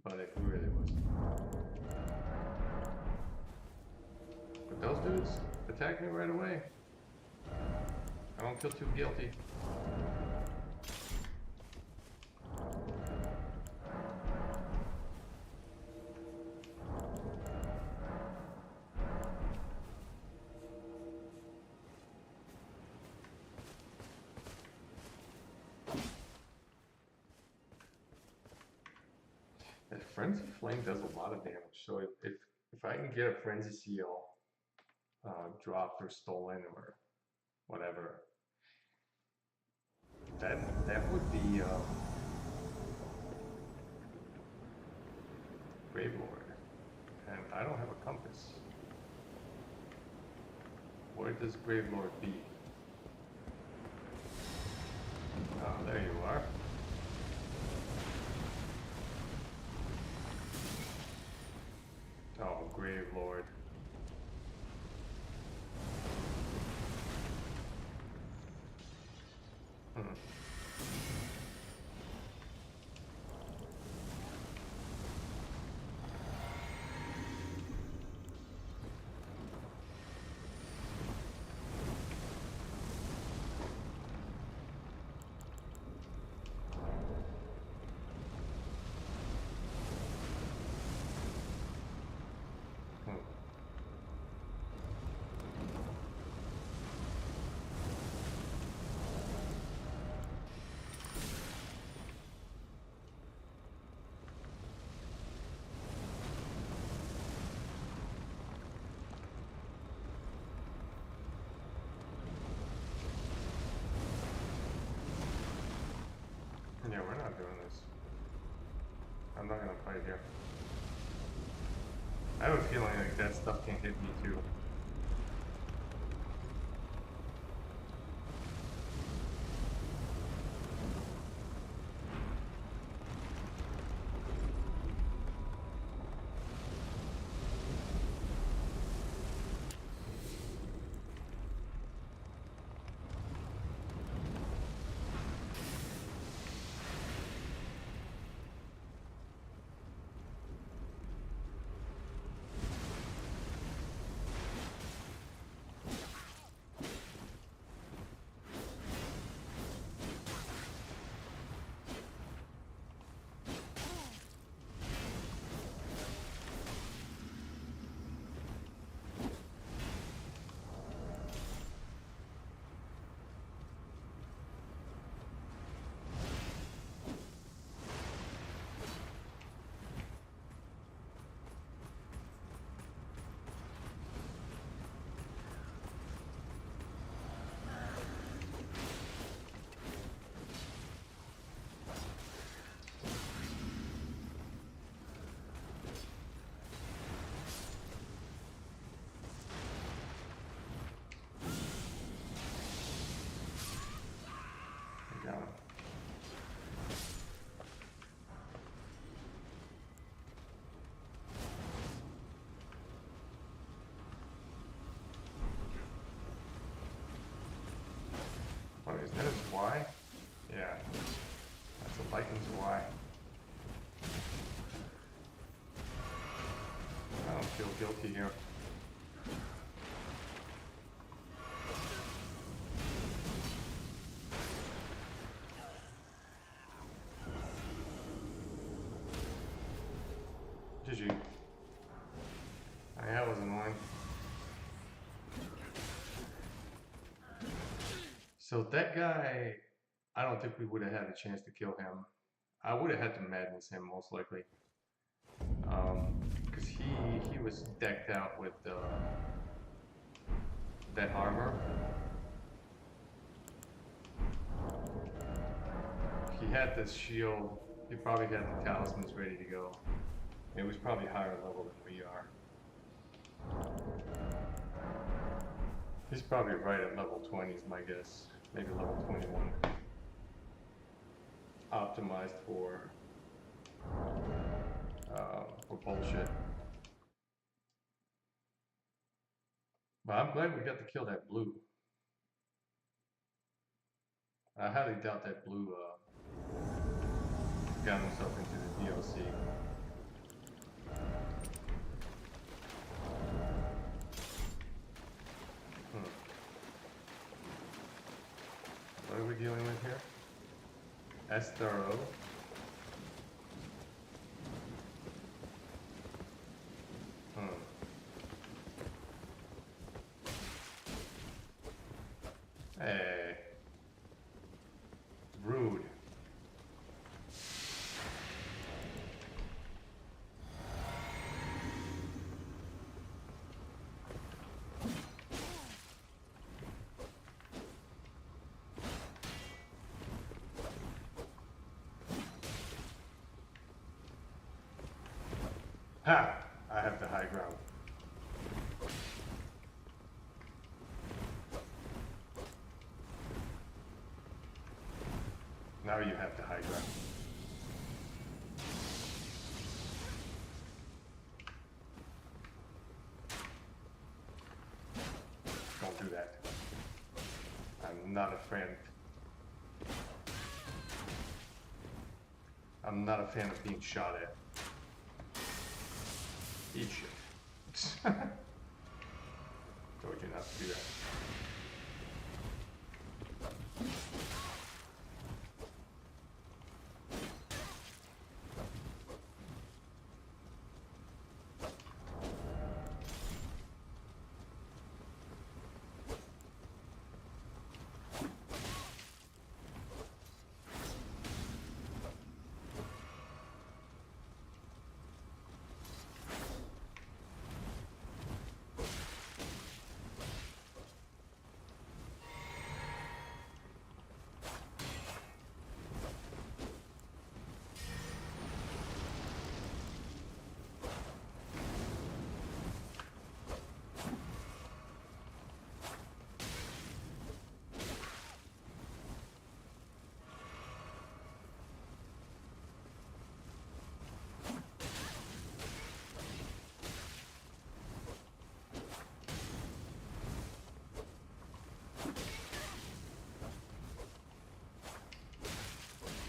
but it really wasn't. But those dudes attacked me right away. I don't feel too guilty. That Frenzy Flame does a lot of damage, so if I can get a Frenzy Seal dropped or stolen or whatever, that would be Grave Lord, and I don't have a compass. Where does Gravelord be? Oh, there you are. Oh, Gravelord. Yeah, we're not doing this. I'm not gonna fight here. I have a feeling like that stuff can hit me too. Oh, is that his Y? Yeah. That's a Viking's Y. I don't feel guilty here. GG. That was annoying. So that guy, I don't think we would have had a chance to kill him. I would have had to madness him most likely. Because he was decked out with that armor. He had this shield. He probably had the talismans ready to go. It was probably higher level than we are. He's probably right at level 20 is my guess. Maybe level 21. Optimized for bullshit. But I'm glad we got to kill that blue. I highly doubt that blue got himself into the DLC. What are we dealing with here? Estero. Hey. Rude. Ha! I have the high ground. Now you have the high ground. Don't do that. I'm not a friend. I'm not a fan of being shot at. Eat shit. Told you not to do that.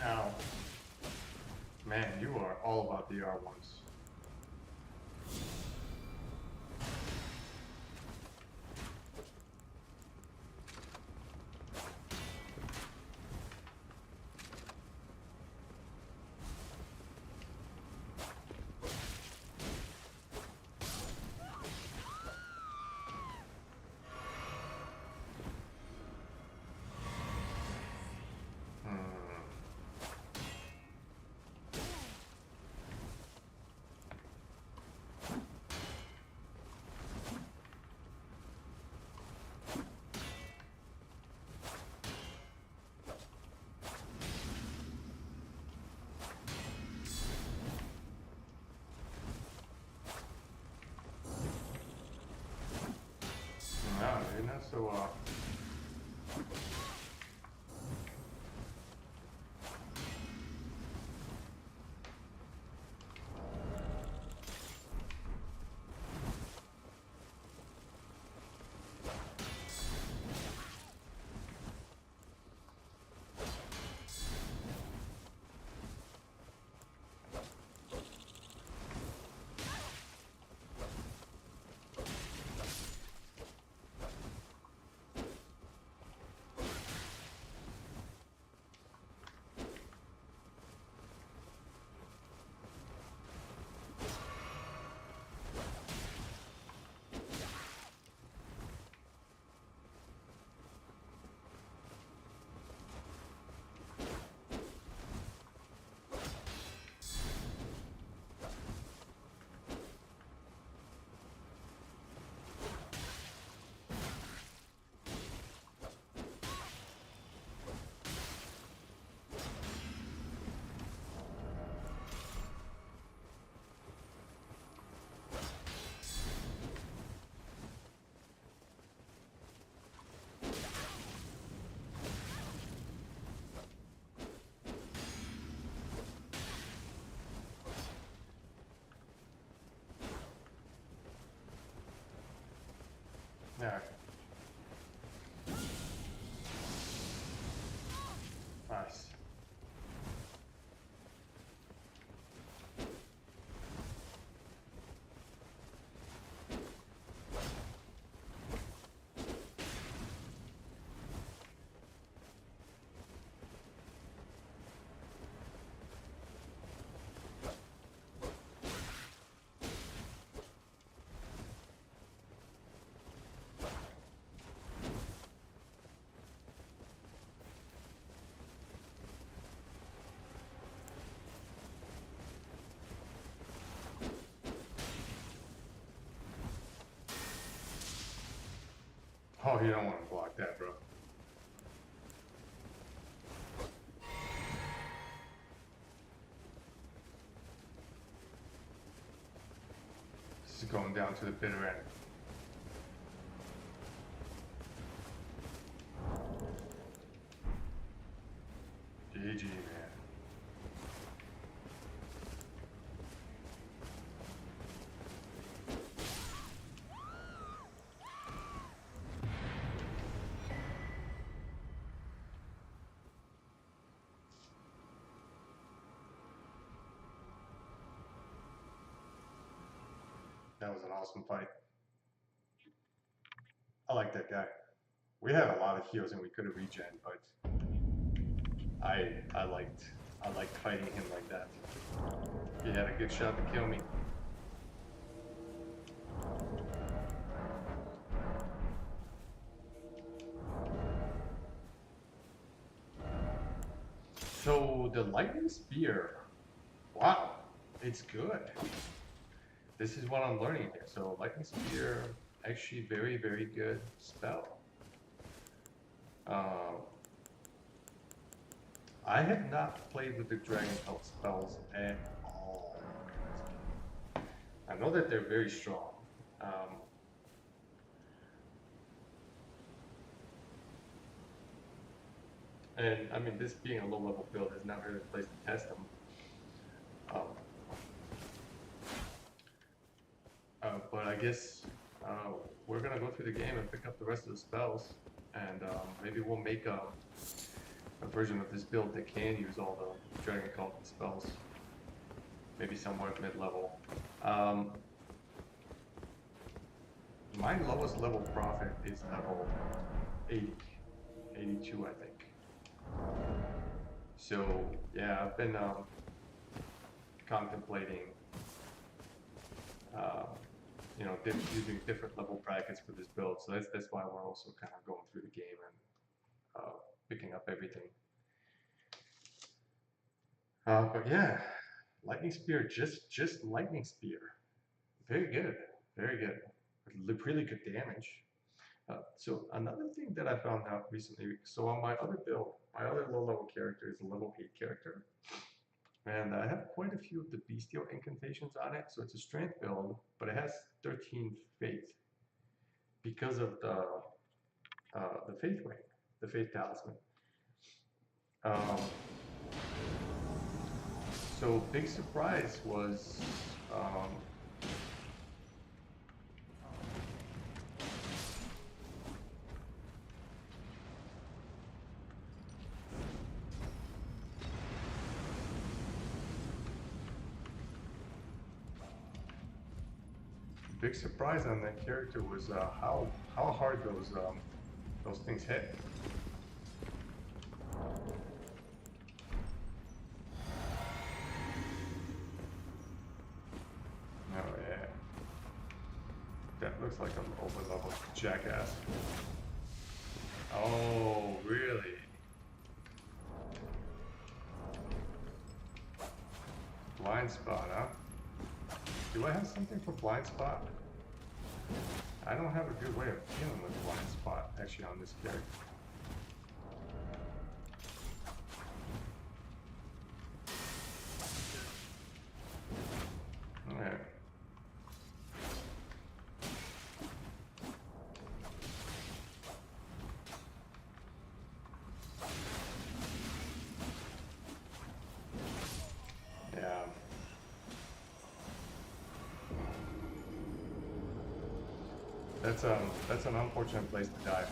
Ow. Man, you are all about the R1s. Wow, you're not so yeah. Nice. Oh, you don't want to block that, bro. This is going down to the bitter end. Jeez. GG, man. That was an awesome fight. I like that guy. We had a lot of heals and we could have regen, but I liked fighting him like that. He had a good shot to kill me. So the lightning spear, wow, it's good. This is what I'm learning here. So lightning spear, actually very, very good spell. I have not played with the dragon cult spells at all. I know that they're very strong. And I mean, this being a low level build is not really a place to test them. But I guess we're gonna go through the game and pick up the rest of the spells, and maybe we'll make a version of this build that can use all the dragon cult spells. Maybe somewhere mid-level. My lowest level prophet is level 80, 82, I think. So yeah, I've been contemplating, you know, using different level brackets for this build. So that's why we're also kind of going through the game and picking up everything. But yeah, lightning spear, just lightning spear, very good, very good, really good damage. So another thing that I found out recently, so on my other build, my other low level character is a level 8 character, and I have quite a few of the bestial incantations on it. So it's a strength build, but it has 13 faith because of the faith ring, the faith talisman. So big surprise was big surprise on that character was how hard those things hit. Oh yeah, that looks like an over level jackass. Oh really? Blind spot, huh? Do I have something for blind spot? I don't have a good way of dealing with blind spot actually on this character. Alright. Yeah. That's an unfortunate place to die.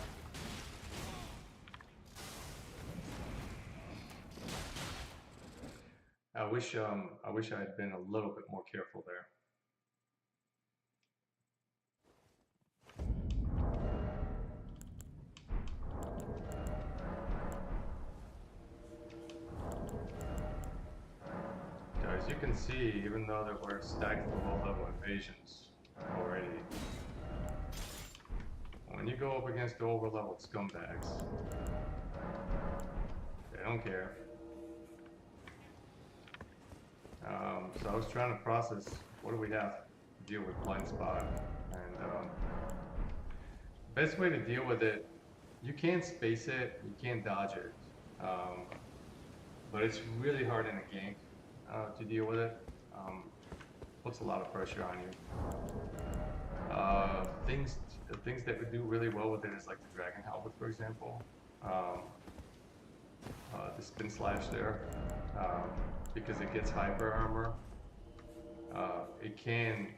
I wish I had been a little bit more careful there. As you can see, even though that we're stacked with low level invasions already, when you go up against the over-leveled scumbags, they don't care. So I was trying to process, what do we have to deal with blind spot? And best way to deal with it, you can't space it, you can't dodge it, but it's really hard in a game to deal with it. Puts a lot of pressure on you. Things that would do really well with it is like the Dragon Helmet, for example. the spin slash there, because it gets hyper armor. It can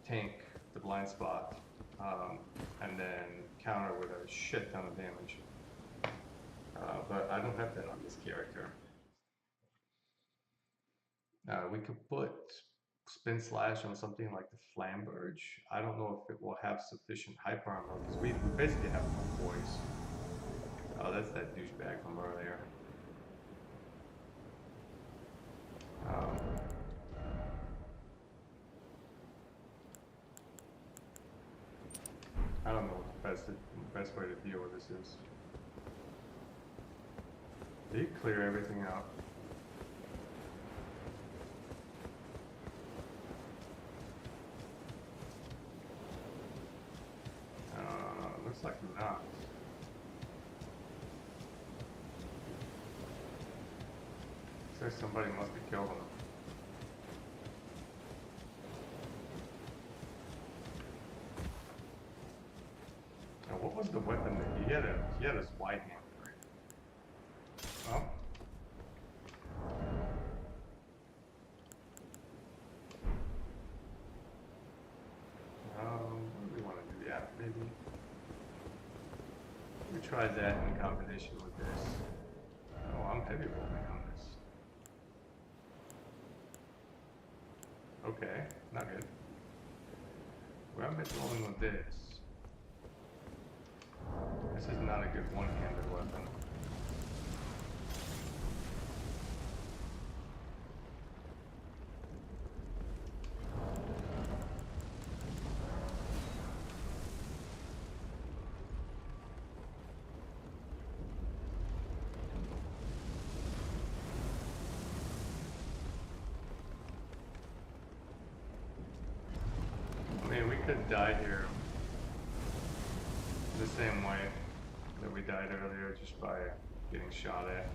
tank the blind spot, and then counter with a shit ton of damage. But I don't have that on this character. We could put spin slash on something like the Flamberge. I don't know if it will have sufficient hyper armor because we basically have no voice. Oh, that's that douchebag from earlier. I don't know what the best way to deal with this is. Did you clear everything out? Looks like not. Looks like somebody must have killed him. Now, what was the weapon that he had his wide hand, right? Oh. What do we want to do? Yeah, maybe. We try that in combination with this. Oh, I'm heavy rolling on this. Okay, not good. Where am I rolling with this? This is not a good one-handed weapon. I mean, we could die here the same way that we died earlier, just by getting shot at.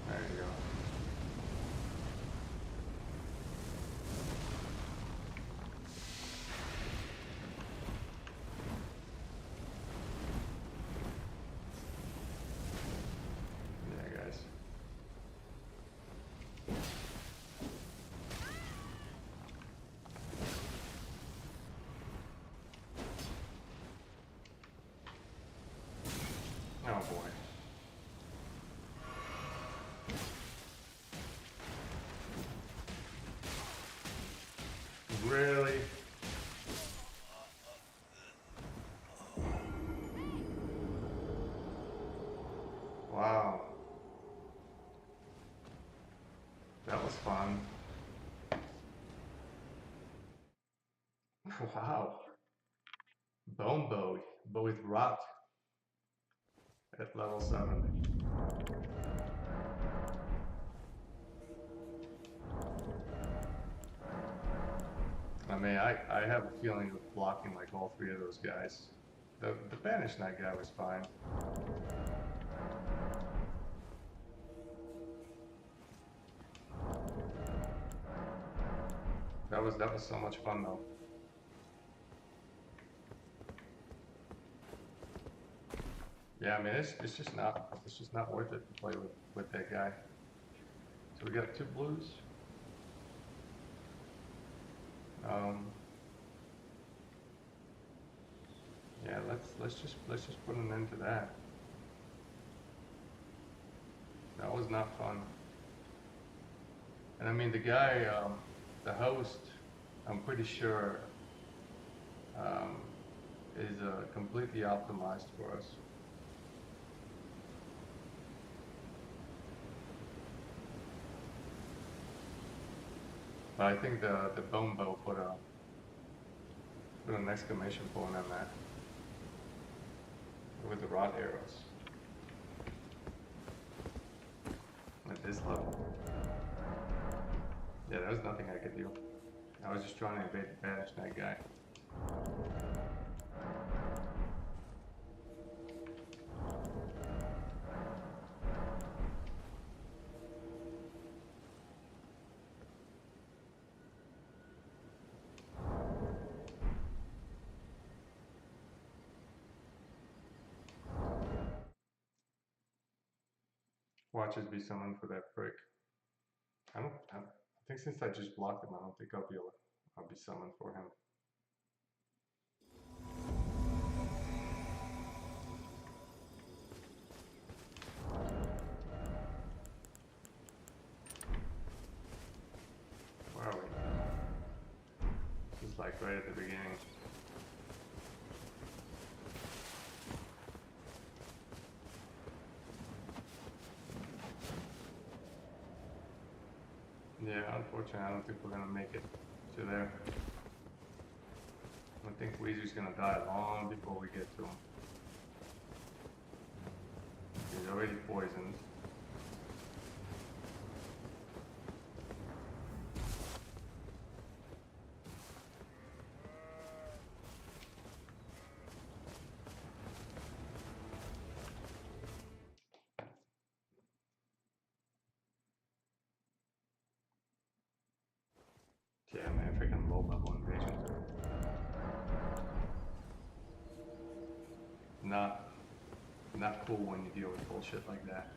There you go. Oh boy. Really? Wow. That was fun. Wow. Bone bow, but with rot at level 7. I mean, I have a feeling of blocking like all 3 of those guys. The Banished Knight guy was fine. That was so much fun though. Yeah, I mean it's just not worth it to play with that guy. So we got 2 blues. Yeah, let's just put an end to that. That was not fun. And I mean the guy, the host, I'm pretty sure is completely optimized for us. But I think the bone bow put an exclamation point on that with the rod arrows at this level. Yeah, there was nothing I could do. I was just trying to evade the Banished Knight guy. Watch us be summoned for that prick. I think since I just blocked him, I don't think I'll be summoned for him. Where are we? This is like right at the beginning. Yeah, unfortunately, I don't think we're gonna make it to there. I think Weezer's gonna die long before we get to him. He's already poisoned. Yeah, man, freaking low level invasion. Not cool when you deal with bullshit like that.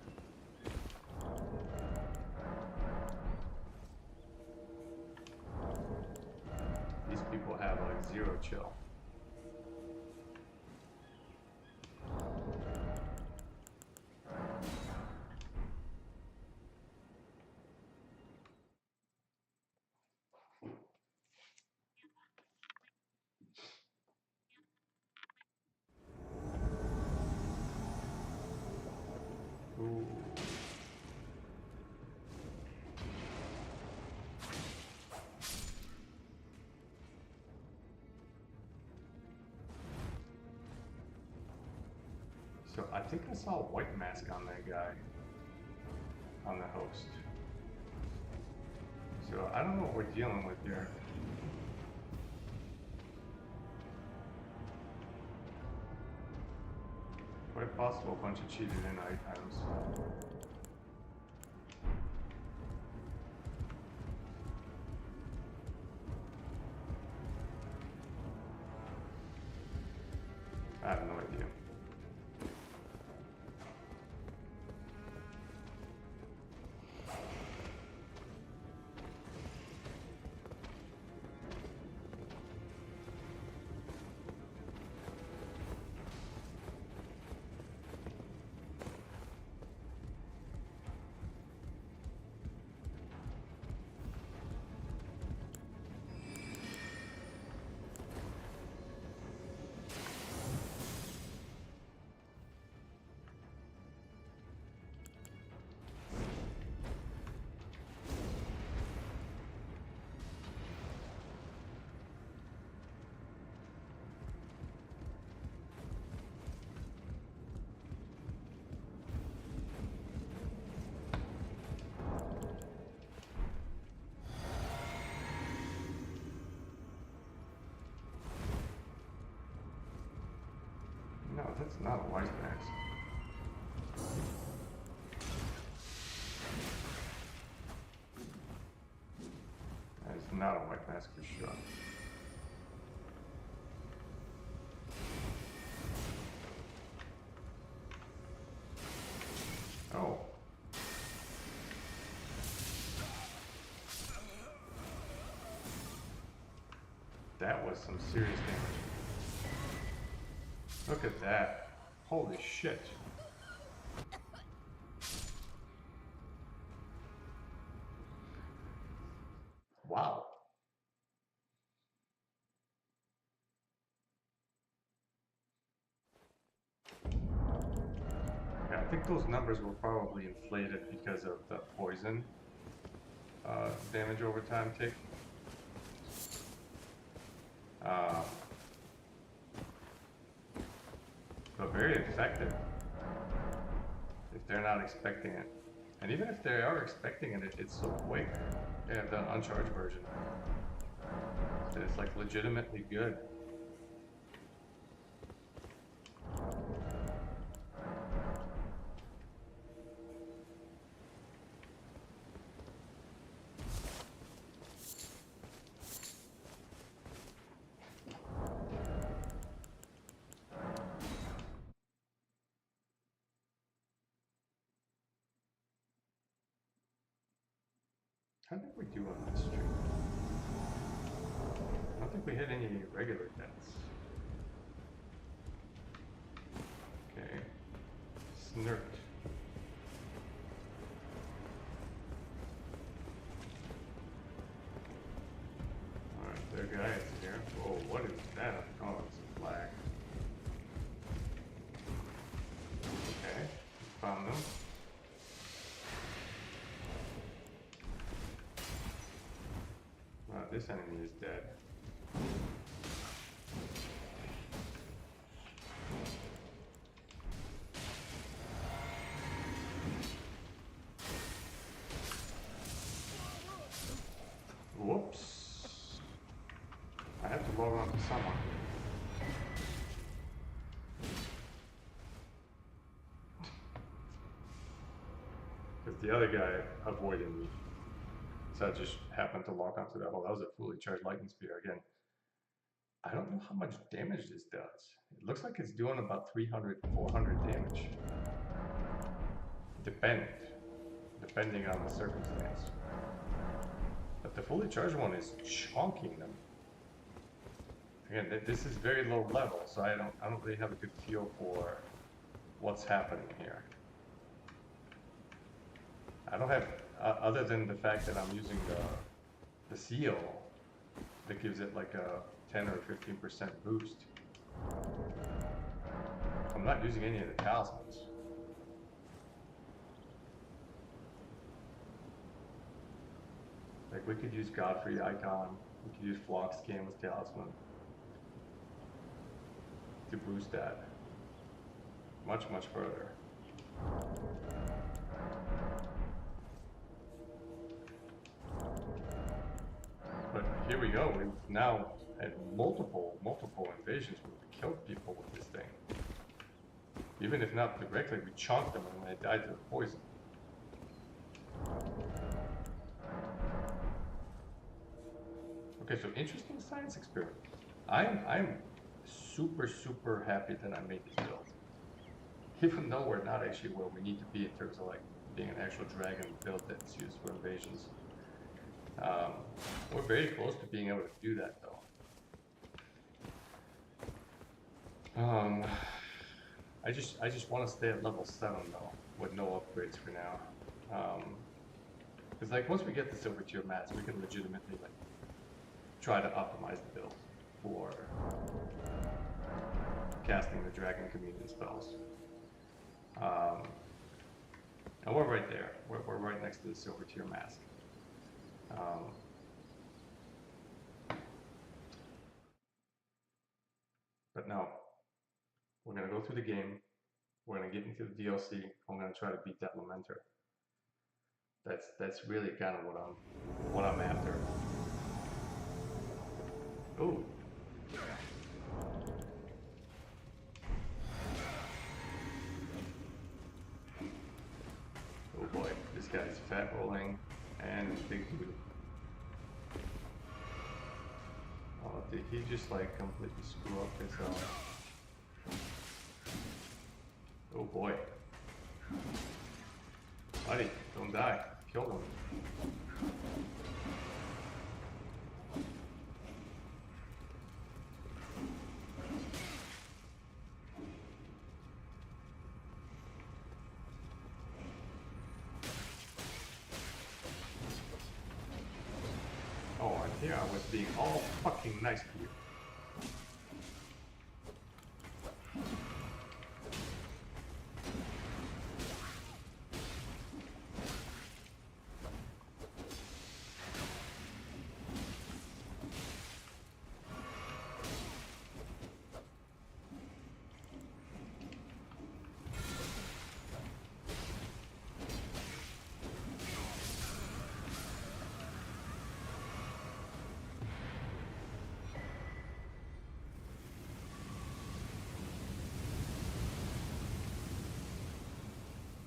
These people have like zero chill. Ooh. So I think I saw a white mask on that guy, on the host. So I don't know what we're dealing with here. Quite possible a bunch of cheated in items. I have no idea. No, that's not a wise max. That is not a white mask for sure. Oh. That was some serious damage. Look at that. Holy shit. Wow. Yeah, I think those numbers were probably inflated because of the poison damage over time tick. But very effective if they're not expecting it. And even if they are expecting it, it's so quick. They have the uncharged version. So it's like legitimately good. How did we do on this stream? I don't think we hit any regular deaths. Okay. Snurked. Alright, there are guys here. Whoa, what is that? Oh, it's a flag. Okay, found them. This enemy is dead. Whoops. I have to log on to someone. Because the other guy avoided me. So I just happened to lock onto that hole. That was a fully charged lightning spear again. I don't know how much damage this does. It looks like it's doing about 300, 400 damage. Depending on the circumstance. But the fully charged one is chonking them. Again, this is very low level, so I don't really have a good feel for what's happening here. I don't have, other than the fact that I'm using the seal that gives it like a 10 or 15% boost. I'm not using any of the talismans. Like we could use Godfrey Icon, we could use Flock Scan with Talisman to boost that much, much further. But here we go, we've now had multiple invasions where we killed people with this thing. Even if not directly, we chonked them and they died to the poison. Okay, so interesting science experiment. I'm super happy that I made this build. Even though we're not actually where we need to be in terms of like being an actual dragon build that's used for invasions. We're very close to being able to do that though. I just want to stay at level 7 though, with no upgrades for now. Because like once we get the silver tier mats, we can legitimately like try to optimize the build for casting the dragon communion spells. And we're right there. We're right next to the silver tier mask. But no, we're gonna go through the game. We're gonna get into the DLC. I'm gonna try to beat that Lamenter. That's really kind of what I'm after. Ooh. Oh boy, this guy's fat rolling and big booty. Oh, did he just like completely screw up his Oh boy. Buddy, don't die. Kill him. Oh, and here I was being all fucking nice to you.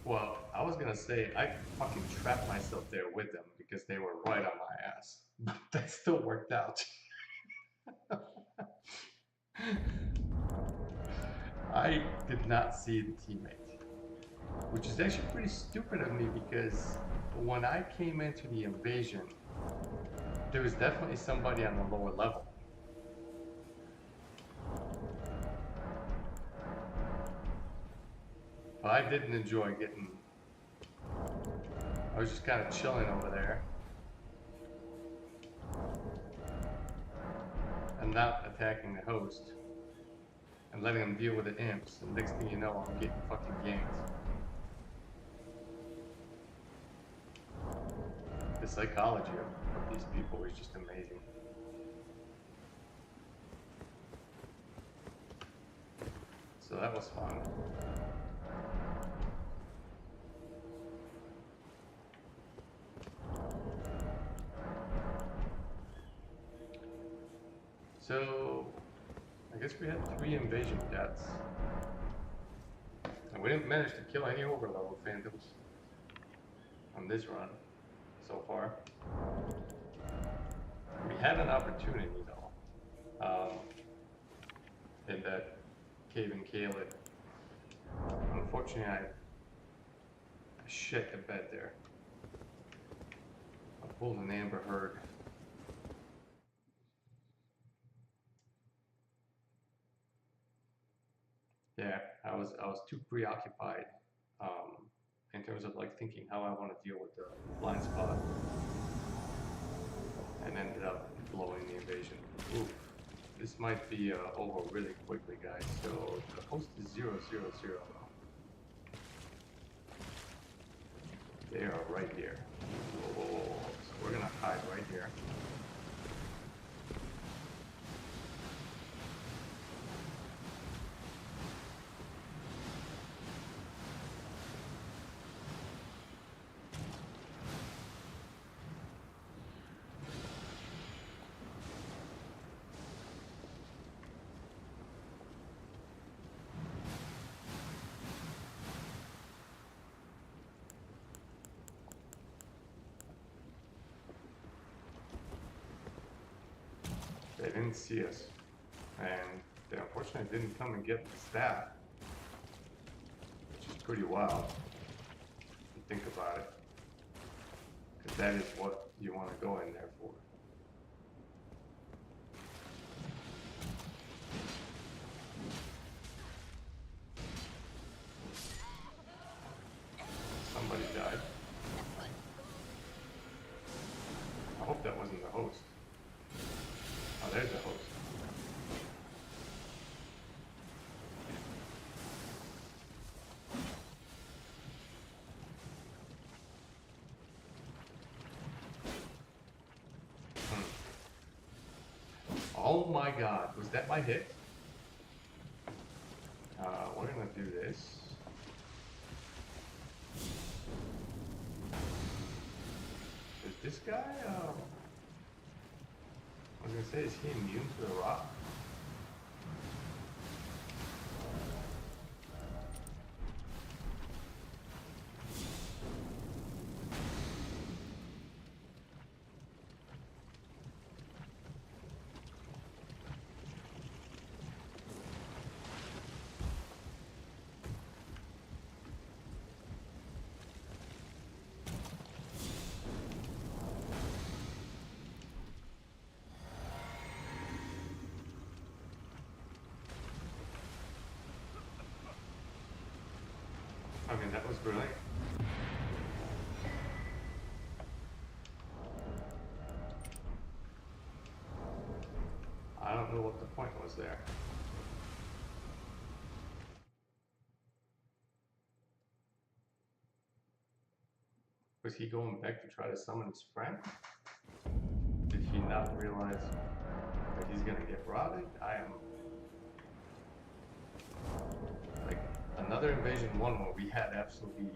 Well, I was gonna say I fucking trapped myself there with them because they were right on my ass, but that still worked out. I did not see the teammate, which is actually pretty stupid of me because But when I came into the invasion, there was definitely somebody on the lower level. But I didn't enjoy getting... I was just kind of chilling over there. And not attacking the host. And letting them deal with the imps. And next thing you know, I'm getting fucking ganked. The psychology of these people is just amazing. So that was fun. So, I guess we had 3 invasion deaths. And we didn't manage to kill any overlevel phantoms on this run so far. We had an opportunity though, in that cave in Caled. Unfortunately, I shit the bed there. I pulled an Amber Herd. Yeah, I was too preoccupied in terms of like thinking how I want to deal with the blind spot, and ended up blowing the invasion. Oof, this might be over really quickly, guys. So the host is 000. They are right here. Whoa, whoa, whoa. So we're gonna hide right here. They didn't see us, and they unfortunately didn't come and get the staff, which is pretty wild if you think about it, because that is what you want to go in there for. Somebody died. I hope that wasn't the host. Oh, there's the host. Oh my god, was that my hit? We're gonna do this. Is this guy, I was gonna say, is he immune to the rock? I mean, that was brilliant. I don't know what the point was there. Was he going back to try to summon his friend? Did he not realize that he's gonna get rotted? I am... like, another Invasion 1 where we had absolutely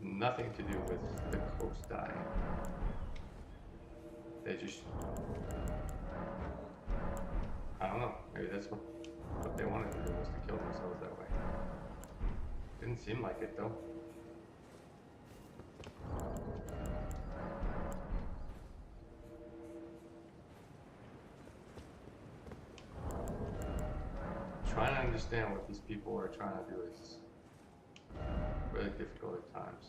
nothing to do with the coast dying. They just... I don't know, maybe that's what they wanted to do, was to kill themselves that way. Didn't seem like it though. Trying to understand what these people are trying to do is really difficult at times.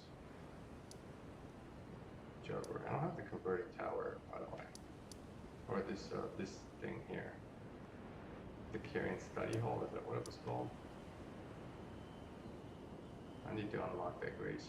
Juggler. I don't have the converting tower, by the way. Or this thing here. The Carrion Study Hall, is that what it was called? I need to unlock that grace.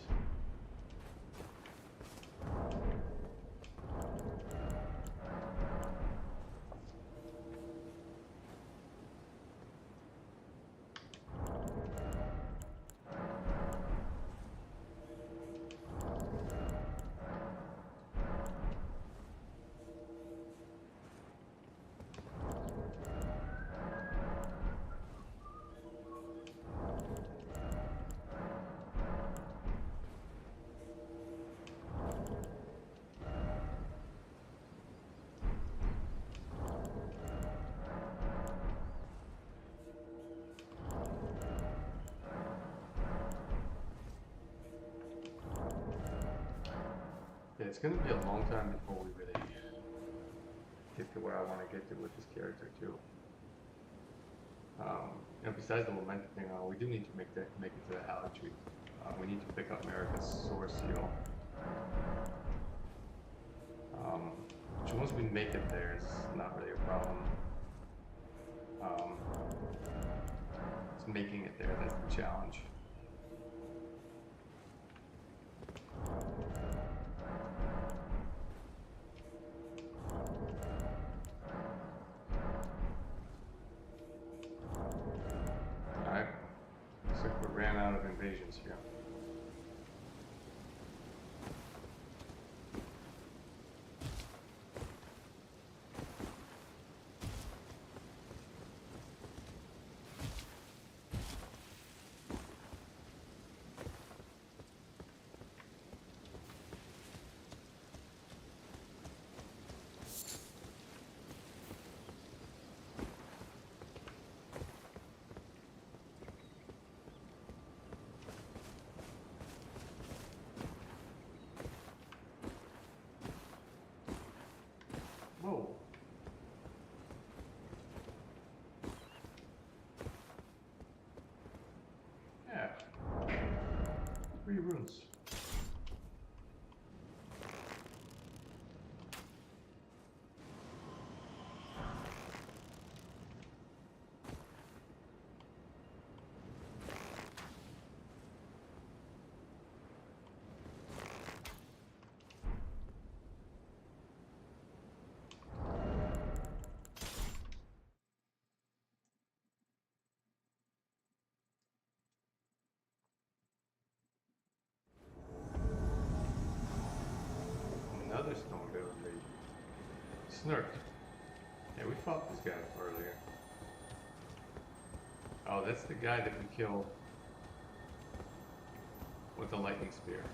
Yeah, it's gonna be a long time before we really get to where I want to get to with this character too. You know, besides the momentum thing, we do need to make it to the Halley Tree. We need to pick up America's Source Seal. Which once we make it there, it's not really a problem. It's making it there that's the challenge. Alright, looks like we ran out of invasions here. Whoa. Yeah. 3 runes. Another stone building. Snurk. Yeah, we fought this guy earlier. Oh, that's the guy that we killed with the lightning spear.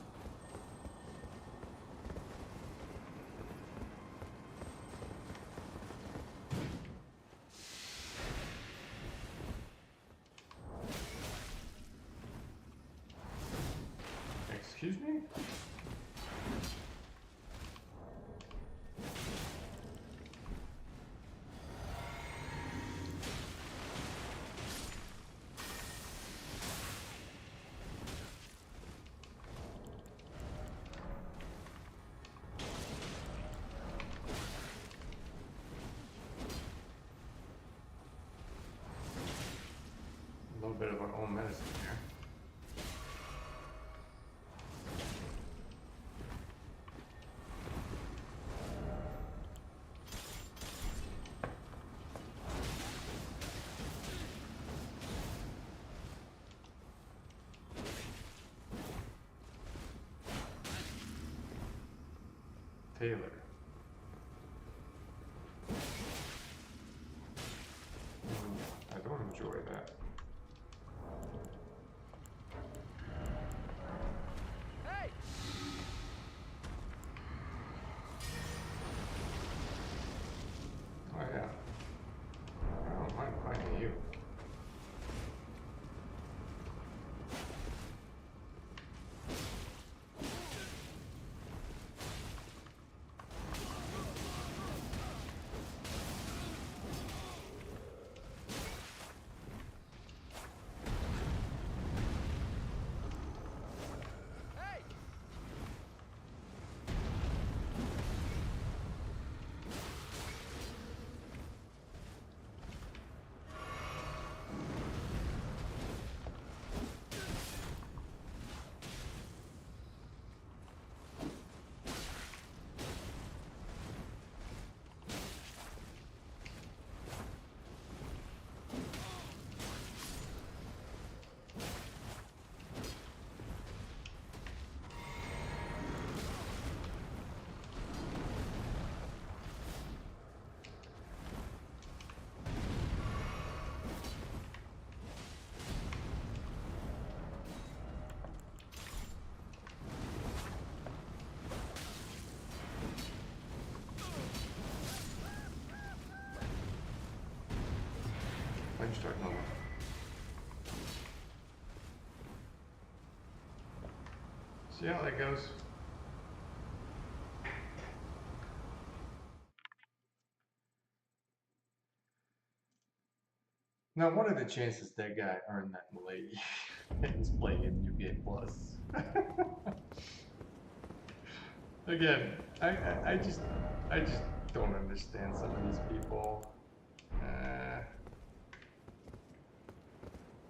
Excuse me? A little bit of our own medicine here. Taylor. I don't enjoy that. Hey! Oh yeah. I don't mind fighting you. and start normal. See how that goes? Now, what are the chances that guy earned that lady and is playing in New Game Plus? Again, I just don't understand some of these people.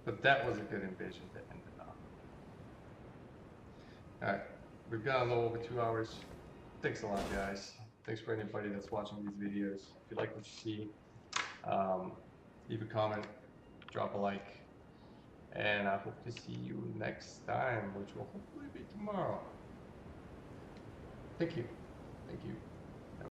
But that was a good invasion to end it on. Alright, we've gone a little over 2 hours. Thanks a lot, guys. Thanks for anybody that's watching these videos. If you like what you see, leave a comment, drop a like, and I hope to see you next time, which will hopefully be tomorrow. Thank you. Thank you.